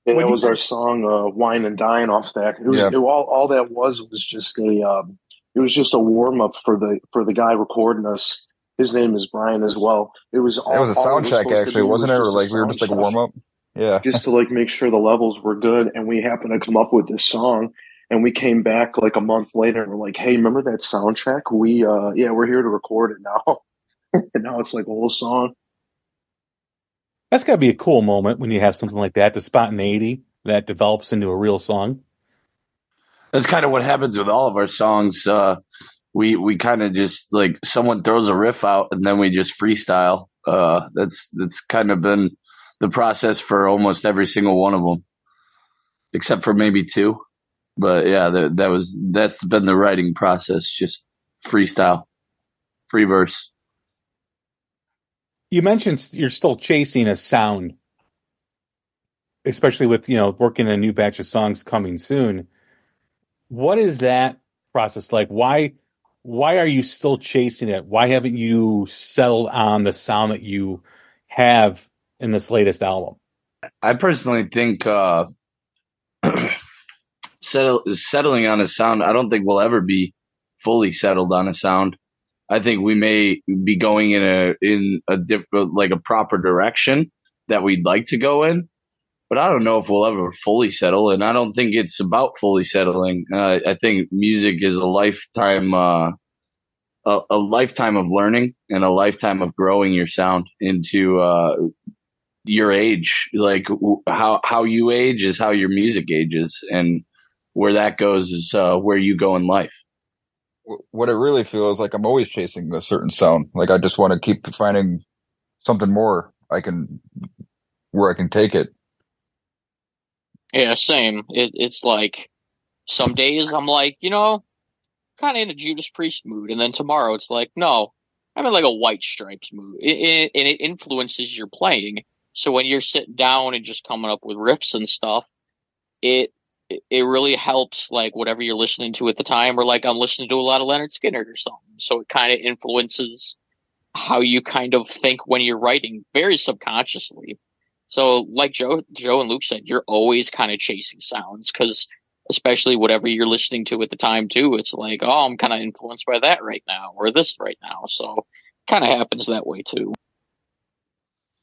And that was our song, "Wine and Dine" off that. All that was just a warm up for the guy recording us. His name is Brian as well. It was a sound check, actually, wasn't it? Or like we were just like a warm up. Yeah, just to like make sure the levels were good. And we happened to come up with this song, and we came back like a month later, and we're like, "Hey, remember that sound check? We're here to record it now." And now it's like a whole song. That's got to be a cool moment when you have something like that, the spontaneity that develops into a real song. That's kind of what happens with all of our songs. We kind of just like someone throws a riff out and then we just freestyle. That's kind of been the process for almost every single one of them, except for maybe two. But yeah, that's been the writing process, just freestyle, free verse. You mentioned you're still chasing a sound, especially with, working a new batch of songs coming soon. What is that process like? Why are you still chasing it? Why haven't you settled on the sound that you have in this latest album? I personally think settling on a sound. I don't think we'll ever be fully settled on a sound. I think we may be going in a different, like a proper direction that we'd like to go in, but I don't know if we'll ever fully settle. And I don't think it's about fully settling. I think music is a lifetime of learning and a lifetime of growing your sound into your age. Like how you age is how your music ages, and where that goes is where you go in life. What it really feels like, I'm always chasing a certain sound. Like I just want to keep finding something more where I can take it. Yeah, same. It's like some days I'm like, kind of in a Judas Priest mood, and then tomorrow it's like, no, I'm in like a White Stripes mood, and it influences your playing. So when you're sitting down and just coming up with riffs and stuff, it it really helps like whatever you're listening to at the time, or like I'm listening to a lot of Leonard Skinner or something. So it kind of influences how you kind of think when you're writing very subconsciously. So like Joe and Luke said, you're always kind of chasing sounds because especially whatever you're listening to at the time too, it's like, oh, I'm kind of influenced by that right now or this right now. So it kind of happens that way too.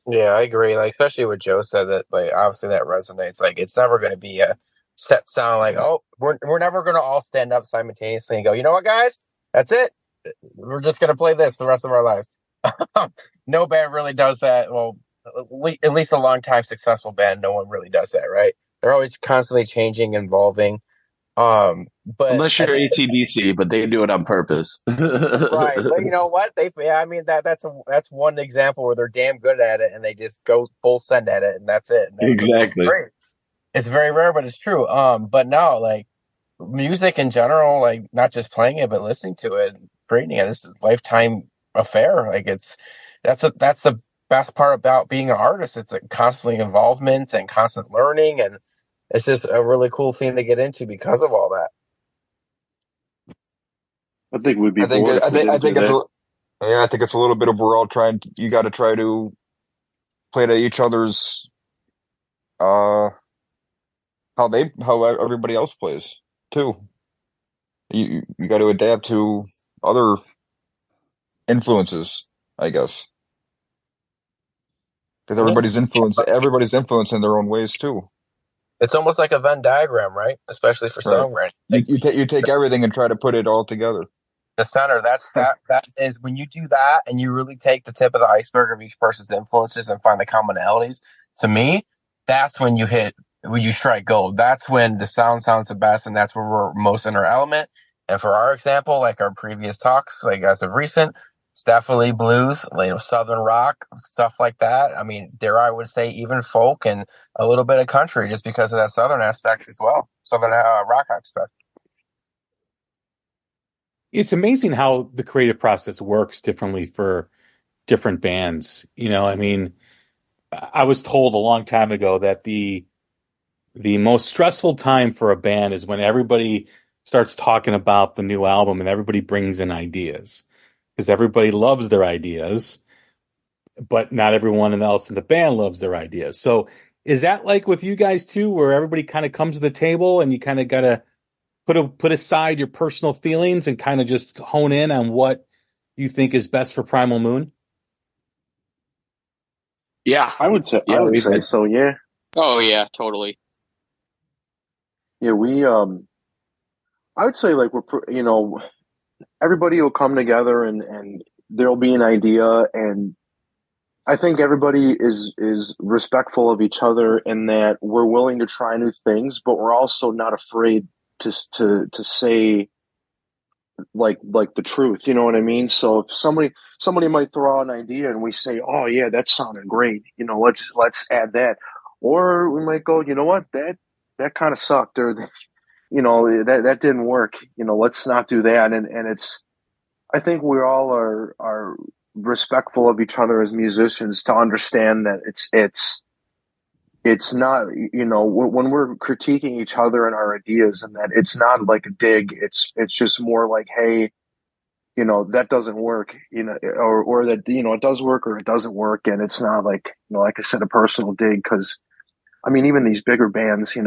Yeah, I agree. Like, especially what Joe said, that like obviously that resonates. Like, it's never going to be a set sound. Like, oh, we're never going to all stand up simultaneously and go, you know what, guys, that's it. We're just going to play this for the rest of our lives. No band really does that. Well, at least a long time successful band, no one really does that, right? They're always constantly changing, evolving. But Unless you're AC/DC, but they do it on purpose. right, but you know what? I mean that's one example where they're damn good at it, and they just go full send at it, and that's it. And that's Exactly. great. It's very rare, but it's true. But no, like music in general, like not just playing it, but listening to it, creating it. This is a lifetime affair. Like that's the best part about being an artist. It's a constant involvement and constant learning, and it's just a really cool thing to get into because of all that. I think we'd be I think bored. I if we think I didn't think do it's that. yeah, I think it's a little bit of we're all trying. You got to try to play to each other's how everybody else plays too. You got to adapt to other influences, I guess, because everybody's influence in their own ways too. It's almost like a Venn diagram, right? Especially for Right. songwriting. You take everything and try to put it all together. The center, that is when you do that and you really take the tip of the iceberg of each person's influences and find the commonalities. To me, that's when you strike gold. That's when the sounds the best, and that's where we're most in our element. And for our example, like our previous talks, like as of recent, it's definitely blues, southern rock, stuff like that. I mean, dare I would say even folk and a little bit of country, just because of that southern aspect as well, southern rock aspect. It's amazing how the creative process works differently for different bands. I mean, I was told a long time ago that the most stressful time for a band is when everybody starts talking about the new album and everybody brings in ideas because everybody loves their ideas, but not everyone else in the band loves their ideas. So is that like with you guys too, where everybody kind of comes to the table and you kind of got to put aside your personal feelings and kind of just hone in on what you think is best for Primal Moon? Yeah, I would say so. Yeah. Oh yeah, totally. Yeah, I would say like everybody will come together and there'll be an idea, and I think everybody is respectful of each other in that we're willing to try new things, but we're also not afraid to say like the truth. You know what I mean? So if somebody might throw out an idea and we say, "Oh yeah, that sounded great," let's add that, or we might go, "You know what, that kind of sucked," or that didn't work. Let's not do that. And it's, I think we all are respectful of each other as musicians to understand that it's not, when we're critiquing each other and our ideas, and that it's not like a dig. It's just more like, hey, that doesn't work, or that, it does work or it doesn't work. And it's not like, like I said, a personal dig. Cause I mean, even these bigger bands, you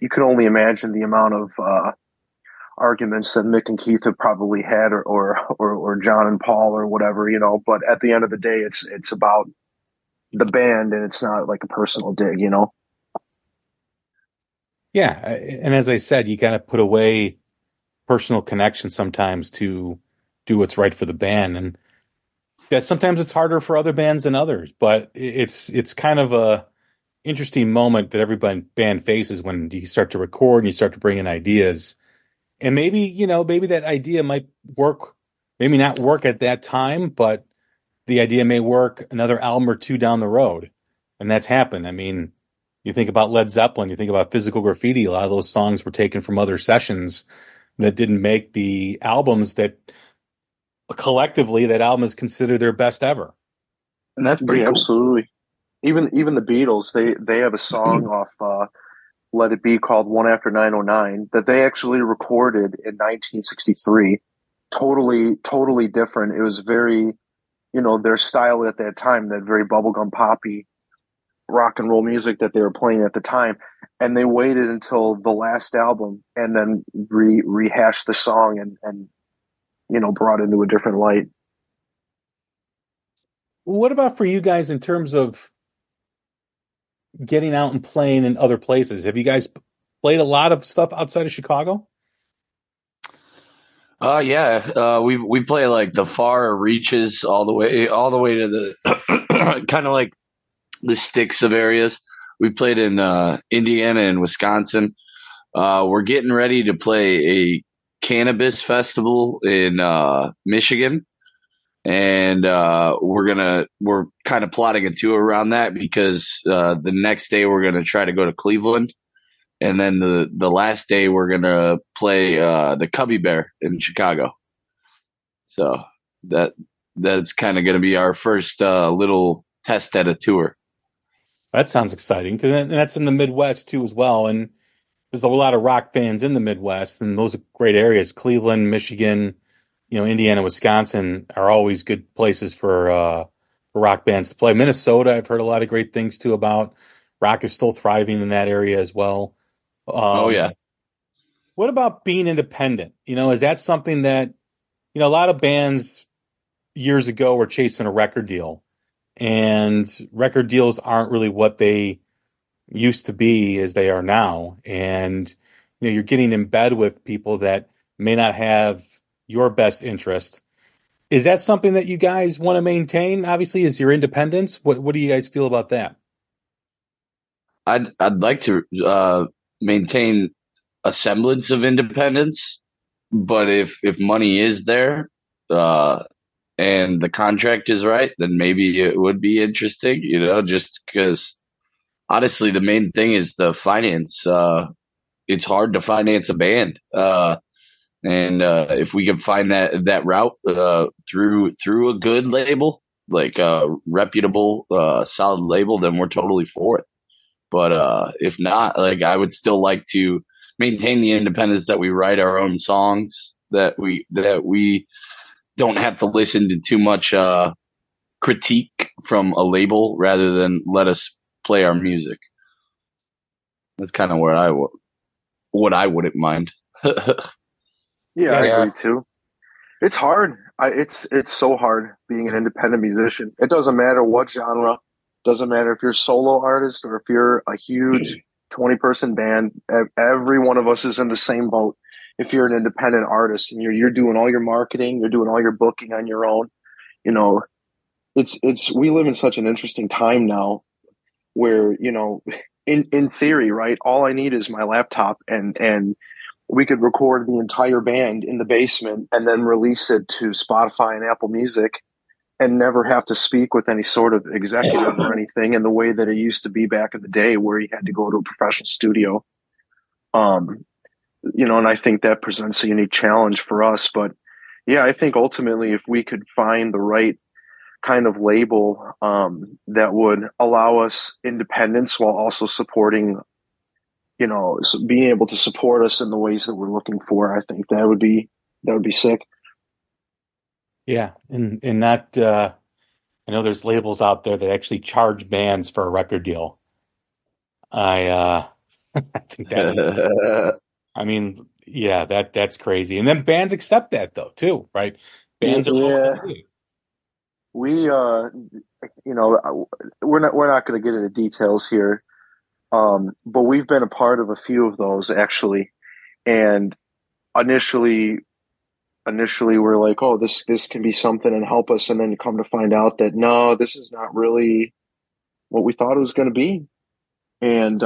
can only imagine the amount of, arguments that Mick and Keith have probably had, or John and Paul or whatever, but at the end of the day, it's about the band, and it's not like a personal dig. Yeah, and as I said, you got to put away personal connection sometimes to do what's right for the band, and that sometimes it's harder for other bands than others. But it's kind of a interesting moment that every band faces when you start to record and you start to bring in ideas, and maybe that idea might work, maybe not work at that time, but the idea may work another album or two down the road, and that's happened. I mean, you think about Led Zeppelin, you think about Physical Graffiti. A lot of those songs were taken from other sessions that didn't make the albums that collectively that album is considered their best ever. And that's pretty cool. Absolutely. Even the Beatles, they have a song off Let It Be called One After 909 that they actually recorded in 1963. Totally different. It was very, their style at that time, that very bubblegum poppy rock and roll music that they were playing at the time. And they waited until the last album and then rehashed the song and brought it into a different light. What about for you guys in terms of getting out and playing in other places? Have you guys played a lot of stuff outside of Chicago? Yeah. We play like the far reaches all the way to the kind of like the sticks of areas. We played in Indiana and Wisconsin. We're getting ready to play a cannabis festival in Michigan, and we're kind of plotting a tour around that because the next day we're gonna try to go to Cleveland, and then the last day we're gonna play the Cubby Bear in Chicago. So that's kind of gonna be our first little test at a tour. That sounds exciting, because that's in the Midwest too as well, and there's a lot of rock fans in the Midwest, and those are great areas. Cleveland, Michigan, Indiana, Wisconsin are always good places for rock bands to play. Minnesota, I've heard a lot of great things too about. Rock is still thriving in that area as well. Oh yeah. What about being independent? Is that something that, a lot of bands years ago were chasing a record deal, and record deals aren't really what they used to be as they are now. And, you're getting in bed with people that may not have your best interest. Is that something that you guys want to maintain? Obviously, is your independence. What do you guys feel about that? I'd like to maintain a semblance of independence, but if money is there and the contract is right, then maybe it would be interesting. Just because honestly, the main thing is the finance. It's hard to finance a band, and if we can find that route through a good label, like a reputable, solid label, then we're totally for it. But if not, like I would still like to maintain the independence that we write our own songs, that we don't have to listen to too much critique from a label, rather than let us play our music. That's kind of what I wouldn't mind. Yeah, I agree too. It's hard. It's so hard being an independent musician. It doesn't matter what genre. Doesn't matter if you're a solo artist or if you're a huge 20-person band. Every one of us is in the same boat. If you're an independent artist and you're doing all your marketing, you're doing all your booking on your own, we live in such an interesting time now where, in theory, right, all I need is my laptop, and we could record the entire band in the basement and then release it to Spotify and Apple Music and never have to speak with any sort of executive or anything, in the way that it used to be back in the day where you had to go to a professional studio. And I think that presents a unique challenge for us. But yeah, I think ultimately if we could find the right kind of label that would allow us independence while also supporting, being able to support us in the ways that we're looking for. I think that would be sick. Yeah, and not. I know there's labels out there that actually charge bands for a record deal. I I think that would. I mean, yeah, that's crazy. And then bands accept that though too, right? Bands are willing to Yeah, do it. we we're not going to get into details here, but we've been a part of a few of those actually. And initially we're like, oh, this can be something and help us, and then you come to find out that no, this is not really what we thought it was going to be, and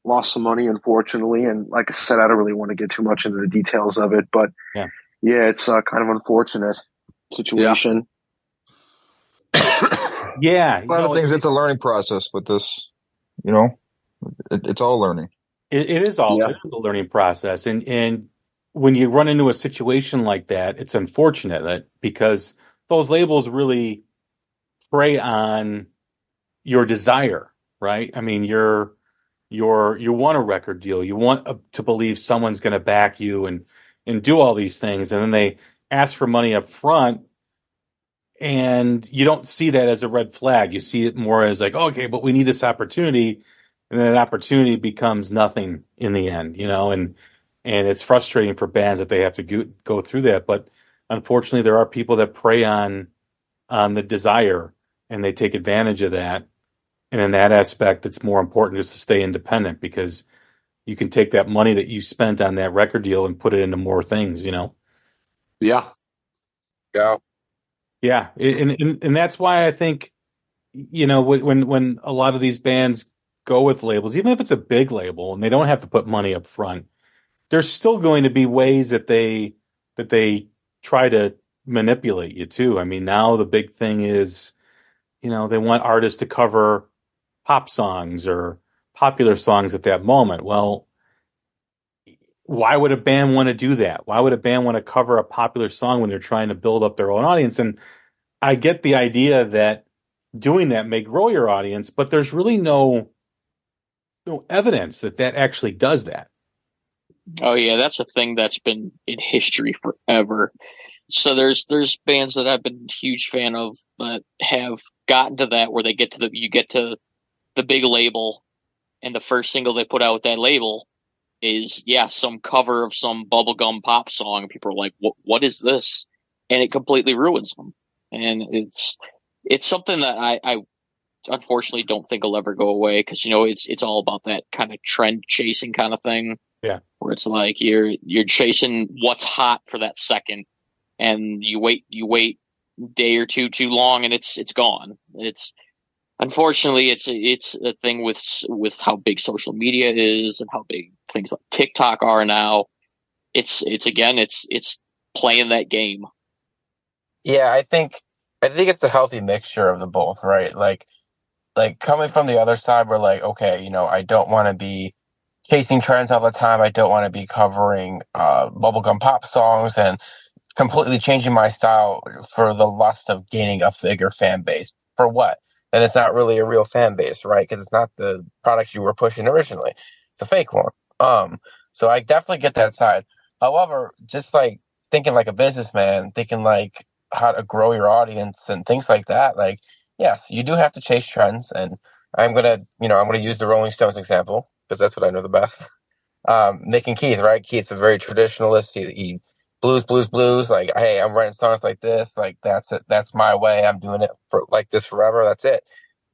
lost some money, unfortunately. And like I said, I don't really want to get too much into the details of it, but Yeah. yeah, it's kind of unfortunate situation. Yeah, A lot of things. It's a learning process with this. It's all learning. it is Yeah. it's a learning process, and when you run into a situation like that, it's unfortunate because those labels really prey on your desire, right? I mean, you want a record deal, you want to believe someone's going to back you and do all these things, and then they ask for money up front, and you don't see that as a red flag. You see it more as like, okay, but we need this opportunity, and then that opportunity becomes nothing in the end, and it's frustrating for bands that they have to go through that. But unfortunately, there are people that prey on the desire, and they take advantage of that. And in that aspect, it's more important just to stay independent because you can take that money that you spent on that record deal and put it into more things, Yeah. Yeah. Yeah, and that's why I think, when a lot of these bands go with labels, even if it's a big label and they don't have to put money up front, there's still going to be ways that they try to manipulate you too. I mean, now the big thing is, they want artists to cover pop songs or popular songs at that moment. Well, why would a band want to do that? Why would a band want to cover a popular song when they're trying to build up their own audience? And I get the idea that doing that may grow your audience, but there's really no evidence that actually does that. Oh yeah, that's a thing that's been in history forever. So there's bands that I've been a huge fan of that have gotten to that where you get to the big label, and the first single they put out with that label is some cover of some bubblegum pop song, and people are like, what is this? And it completely ruins them. And it's something that I unfortunately don't think will ever go away, because it's all about that kind of trend chasing kind of thing. Yeah. Where it's like you're chasing what's hot for that second, and you wait a day or two too long, and it's gone. Unfortunately, it's a thing with how big social media is and how big things like TikTok are now. It's playing that game. Yeah, I think it's a healthy mixture of the both, right? Like coming from the other side, we're like, okay, I don't want to be chasing trends all the time. I don't want to be covering bubblegum pop songs and completely changing my style for the lust of gaining a bigger fan base. For what? Then it's not really a real fan base, right? Because it's not the product you were pushing originally. It's a fake one. So I definitely get that side. However, just like thinking like a businessman, thinking like how to grow your audience and things like that, like, yes, you do have to chase trends. And I'm gonna use the Rolling Stones example because that's what I know the best. Nick and Keith, right? Keith's a very traditionalist. He blues, blues, blues. Like, hey, I'm writing songs like this. Like, that's it. That's my way. I'm doing it for like this forever. That's it.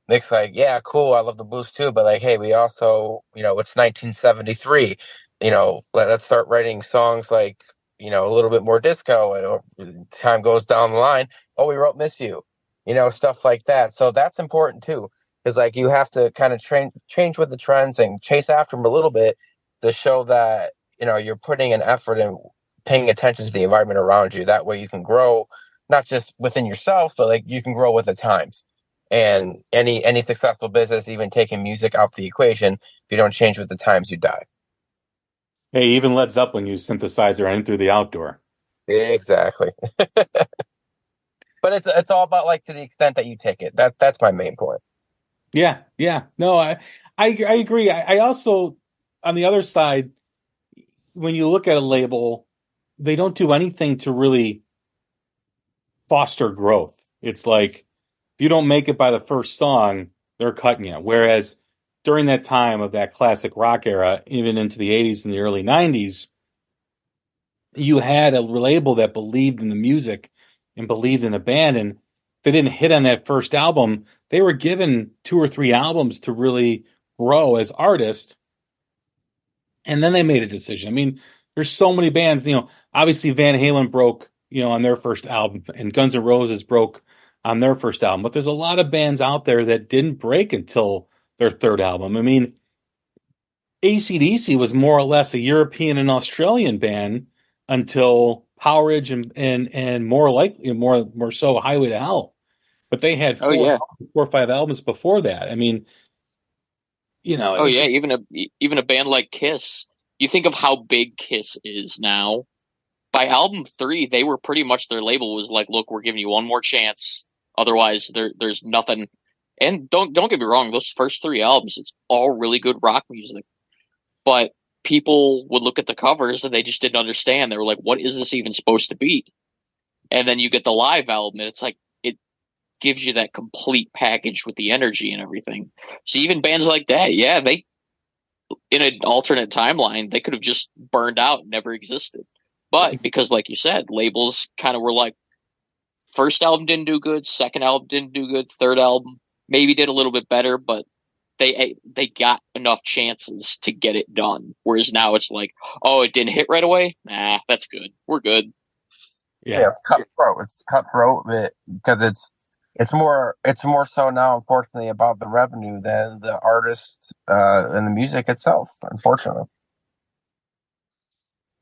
Nick's like, yeah, cool. I love the blues too. But like, hey, we also, it's 1973. Let's start writing songs like, a little bit more disco. And time goes down the line. Oh, we wrote Miss You, stuff like that. So that's important too. Because like you have to kind of change with the trends and chase after them a little bit to show that, you're putting an effort in paying attention to the environment around you. That way you can grow, not just within yourself, but like you can grow with the times. And any successful business, even taking music out the equation, if you don't change with the times, you die. Hey, even Led Zeppelin used synthesizer in through the outdoor. Exactly. But it's all about like to the extent that you take it. That's my main point. Yeah, yeah. No, I agree. I also, on the other side, when you look at a label, they don't do anything to really foster growth. It's like if you don't make it by the first song, they're cutting you. Whereas during that time of that classic rock era, even into the 80s and the early 90s, you had a label that believed in the music and believed in the band. And if they didn't hit on that first album, they were given 2 or 3 albums to really grow as artists. And then they made a decision. I mean, there's so many bands, obviously Van Halen broke, on their first album, and Guns N' Roses broke on their first album. But there's a lot of bands out there that didn't break until their third album. I mean, AC/DC was more or less a European and Australian band until Powerage and more likely, more so Highway to Hell. But they had Oh yeah. 4 or 5 albums before that. I mean, Oh it's yeah, even a band like Kiss. You think of how big Kiss is now. By album 3, they were pretty much, their label was like, "Look, we're giving you one more chance. Otherwise, there's nothing." And don't get me wrong, those first 3 albums, it's all really good rock music. But people would look at the covers and they just didn't understand. They were like, "What is this even supposed to be?" And then you get the live album, and it's like it gives you that complete package with the energy and everything. So even bands like that, yeah, they, in an alternate timeline, they could have just burned out and never existed. But because, like you said, labels kind of were like, first album didn't do good, second album didn't do good, third album maybe did a little bit better, but they got enough chances to get it done. Whereas now it's like, oh, it didn't hit right away? Nah, that's good. We're good. Yeah, it's cutthroat. It's cutthroat because it's more so now, unfortunately, about the revenue than the artist and the music itself, unfortunately.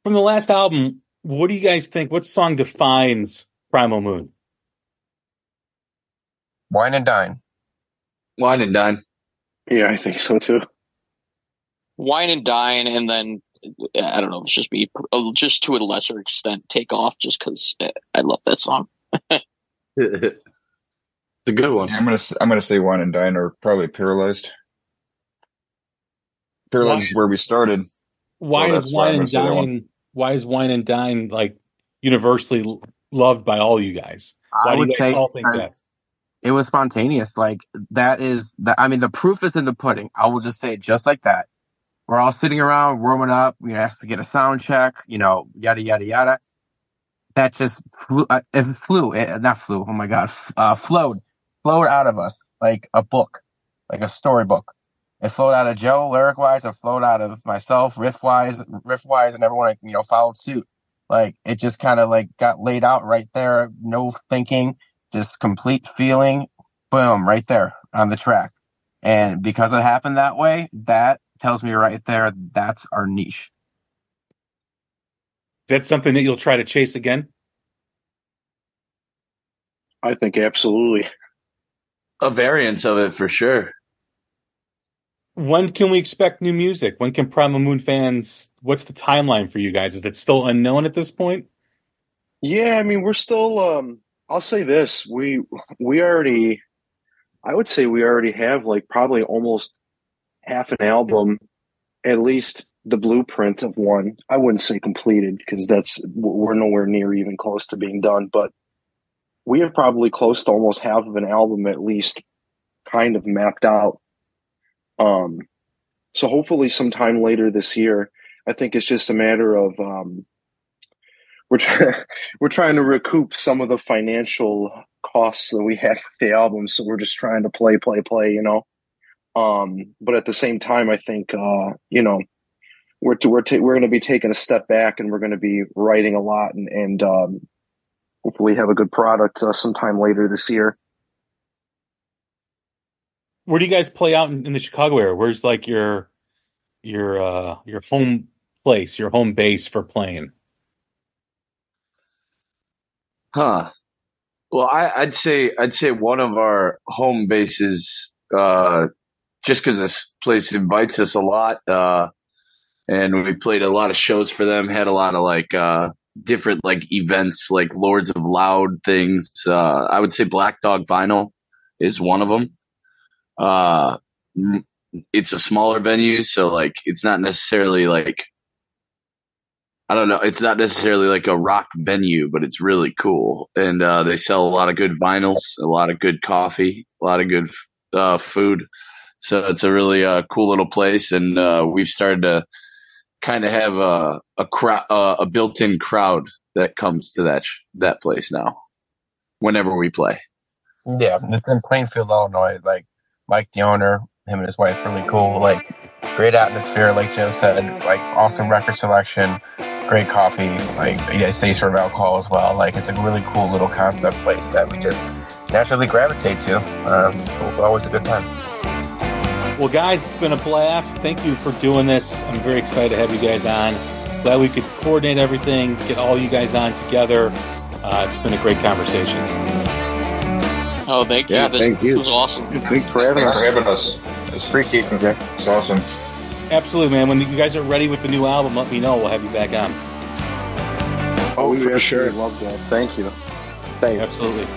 From the last album, what do you guys think? What song defines Primal Moon? Wine and Dine. Wine and Dine. Yeah, I think so too. Wine and Dine, and then I don't know, it's just me, just to a lesser extent, Take Off, just because I love that song. It's a good one. Yeah, I'm gonna say Wine and Dine, or probably Paralyzed. Paralyzed is where we started. Why So is that's why I'm Wine gonna and say that one. Dine? Why is Wine and Dine like universally loved by all you guys? Why I do would you guys say all think that? it was spontaneous. Like I mean, the proof is in the pudding. I will just say it just like that. We're all sitting around warming up. We have to get a sound check, yada, yada, yada. That just not flew. Oh my God. Flowed out of us like a book, like a storybook. It flowed out of Joe lyric wise. It flowed out of myself riff wise, and everyone, followed suit. Like it just kind of like got laid out right there. No thinking, just complete feeling. Boom, right there on the track. And because it happened that way, that tells me right there, that's our niche. Is that something that you'll try to chase again? I think absolutely. A variance of it for sure. When can we expect new music? When can Primal Moon fans? What's the timeline for you guys? Is it still unknown at this point? Yeah, I mean, we're still. I'll say this: we already. I would say we already have like probably almost half an album, at least the blueprint of one. I wouldn't say completed because we're nowhere near even close to being done, but we have probably close to almost half of an album at least kind of mapped out. So hopefully sometime later this year, I think it's just a matter of we're trying to recoup some of the financial costs that we had with the album, so we're just trying to play, But at the same time, I think we're going to be taking a step back, and we're going to be writing a lot, and hopefully have a good product sometime later this year. Where do you guys play out in the Chicago area? Where's like your home place, your home base for playing? Huh. Well, I'd say one of our home bases, just because this place invites us a lot, and we played a lot of shows for them, had a lot of like different like events, like Lords of Loud things. I would say Black Dog Vinyl is one of them. It's a smaller venue, so like it's not necessarily like, I don't know, it's not necessarily like a rock venue, but it's really cool. And they sell a lot of good vinyls, a lot of good coffee, a lot of good food. So it's a really cool little place, and we've started to kind of have a built-in crowd that comes to that place now whenever we play. Yeah, it's in Plainfield, Illinois. Like Mike, the owner, him and his wife, really cool. Like great atmosphere, like Joe said. Like awesome record selection, great coffee. Like they serve alcohol as well. Like it's a really cool little concept place that we just naturally gravitate to. It's cool. Always a good time. Well, guys, it's been a blast. Thank you for doing this. I'm very excited to have you guys on. Glad we could coordinate everything, get all you guys on together. It's been a great conversation. Oh, thank you. Yeah, thank you. This was awesome. Thanks for having us. Appreciate you, Jay. It's awesome. Absolutely, man. When you guys are ready with the new album, let me know. We'll have you back on. Oh, for sure. Love that. Thank you. Absolutely.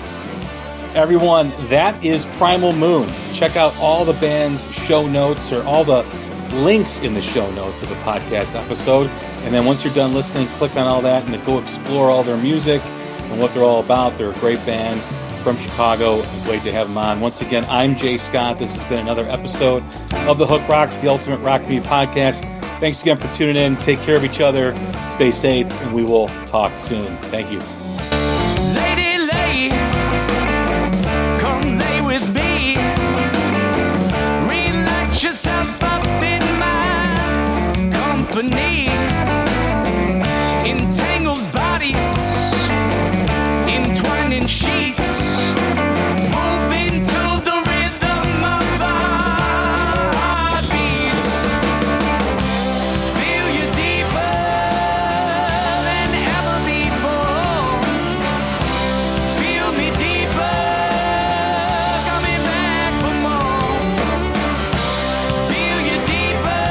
Everyone, that is Primal Moon. Check out all the band's show notes, or all the links in the show notes of the podcast episode. And then once you're done listening, click on all that and go explore all their music and what they're all about. They're a great band from Chicago. Great to have them on. Once again, I'm Jay Scott. This has been another episode of The Hook Rocks, the Ultimate Rock Community Podcast. Thanks again for tuning in. Take care of each other. Stay safe, and we will talk soon. Thank you. Lady, lay, come lay with me. Relax yourself up in my company. Entangled bodies, entwining sheets, moving to the rhythm of our heartbeats. Feel you deeper than ever before. Feel me deeper, coming back for more. Feel you deeper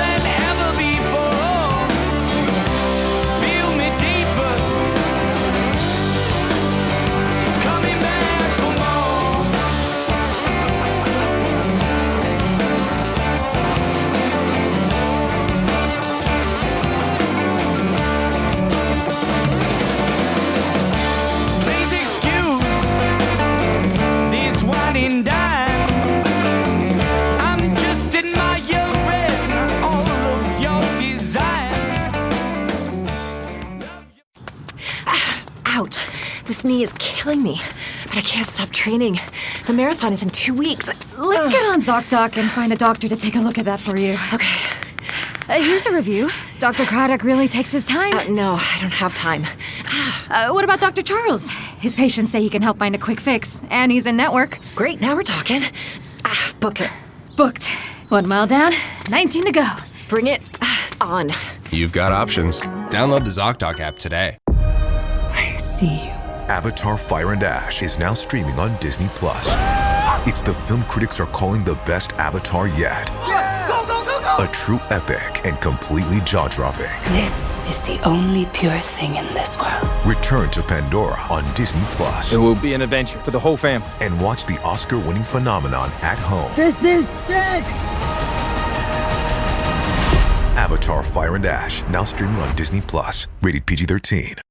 than ever before. Feel me deeper, coming back for more. Please excuse this wine and dine. I'm just admiring all of your design. Ouch. This knee is killing me. But I can't stop training. The marathon is in 2 weeks. Let's get on ZocDoc and find a doctor to take a look at that for you. Okay. Here's a review. Dr. Craddock really takes his time. No, I don't have time. What about Dr. Charles? His patients say he can help find a quick fix, and he's in network. Great, now we're talking. Book it. Booked. 1 mile down, 19 to go. Bring it on. You've got options. Download the ZocDoc app today. I see you. Avatar: Fire and Ash is now streaming on Disney+. It's the film critics are calling the best Avatar yet. Go, go, go, go! A true epic and completely jaw-dropping. This is the only pure thing in this world. Return to Pandora on Disney+. It will be an adventure for the whole family. And watch the Oscar-winning phenomenon at home. This is sick! Avatar: Fire and Ash, now streaming on Disney+. Rated PG-13.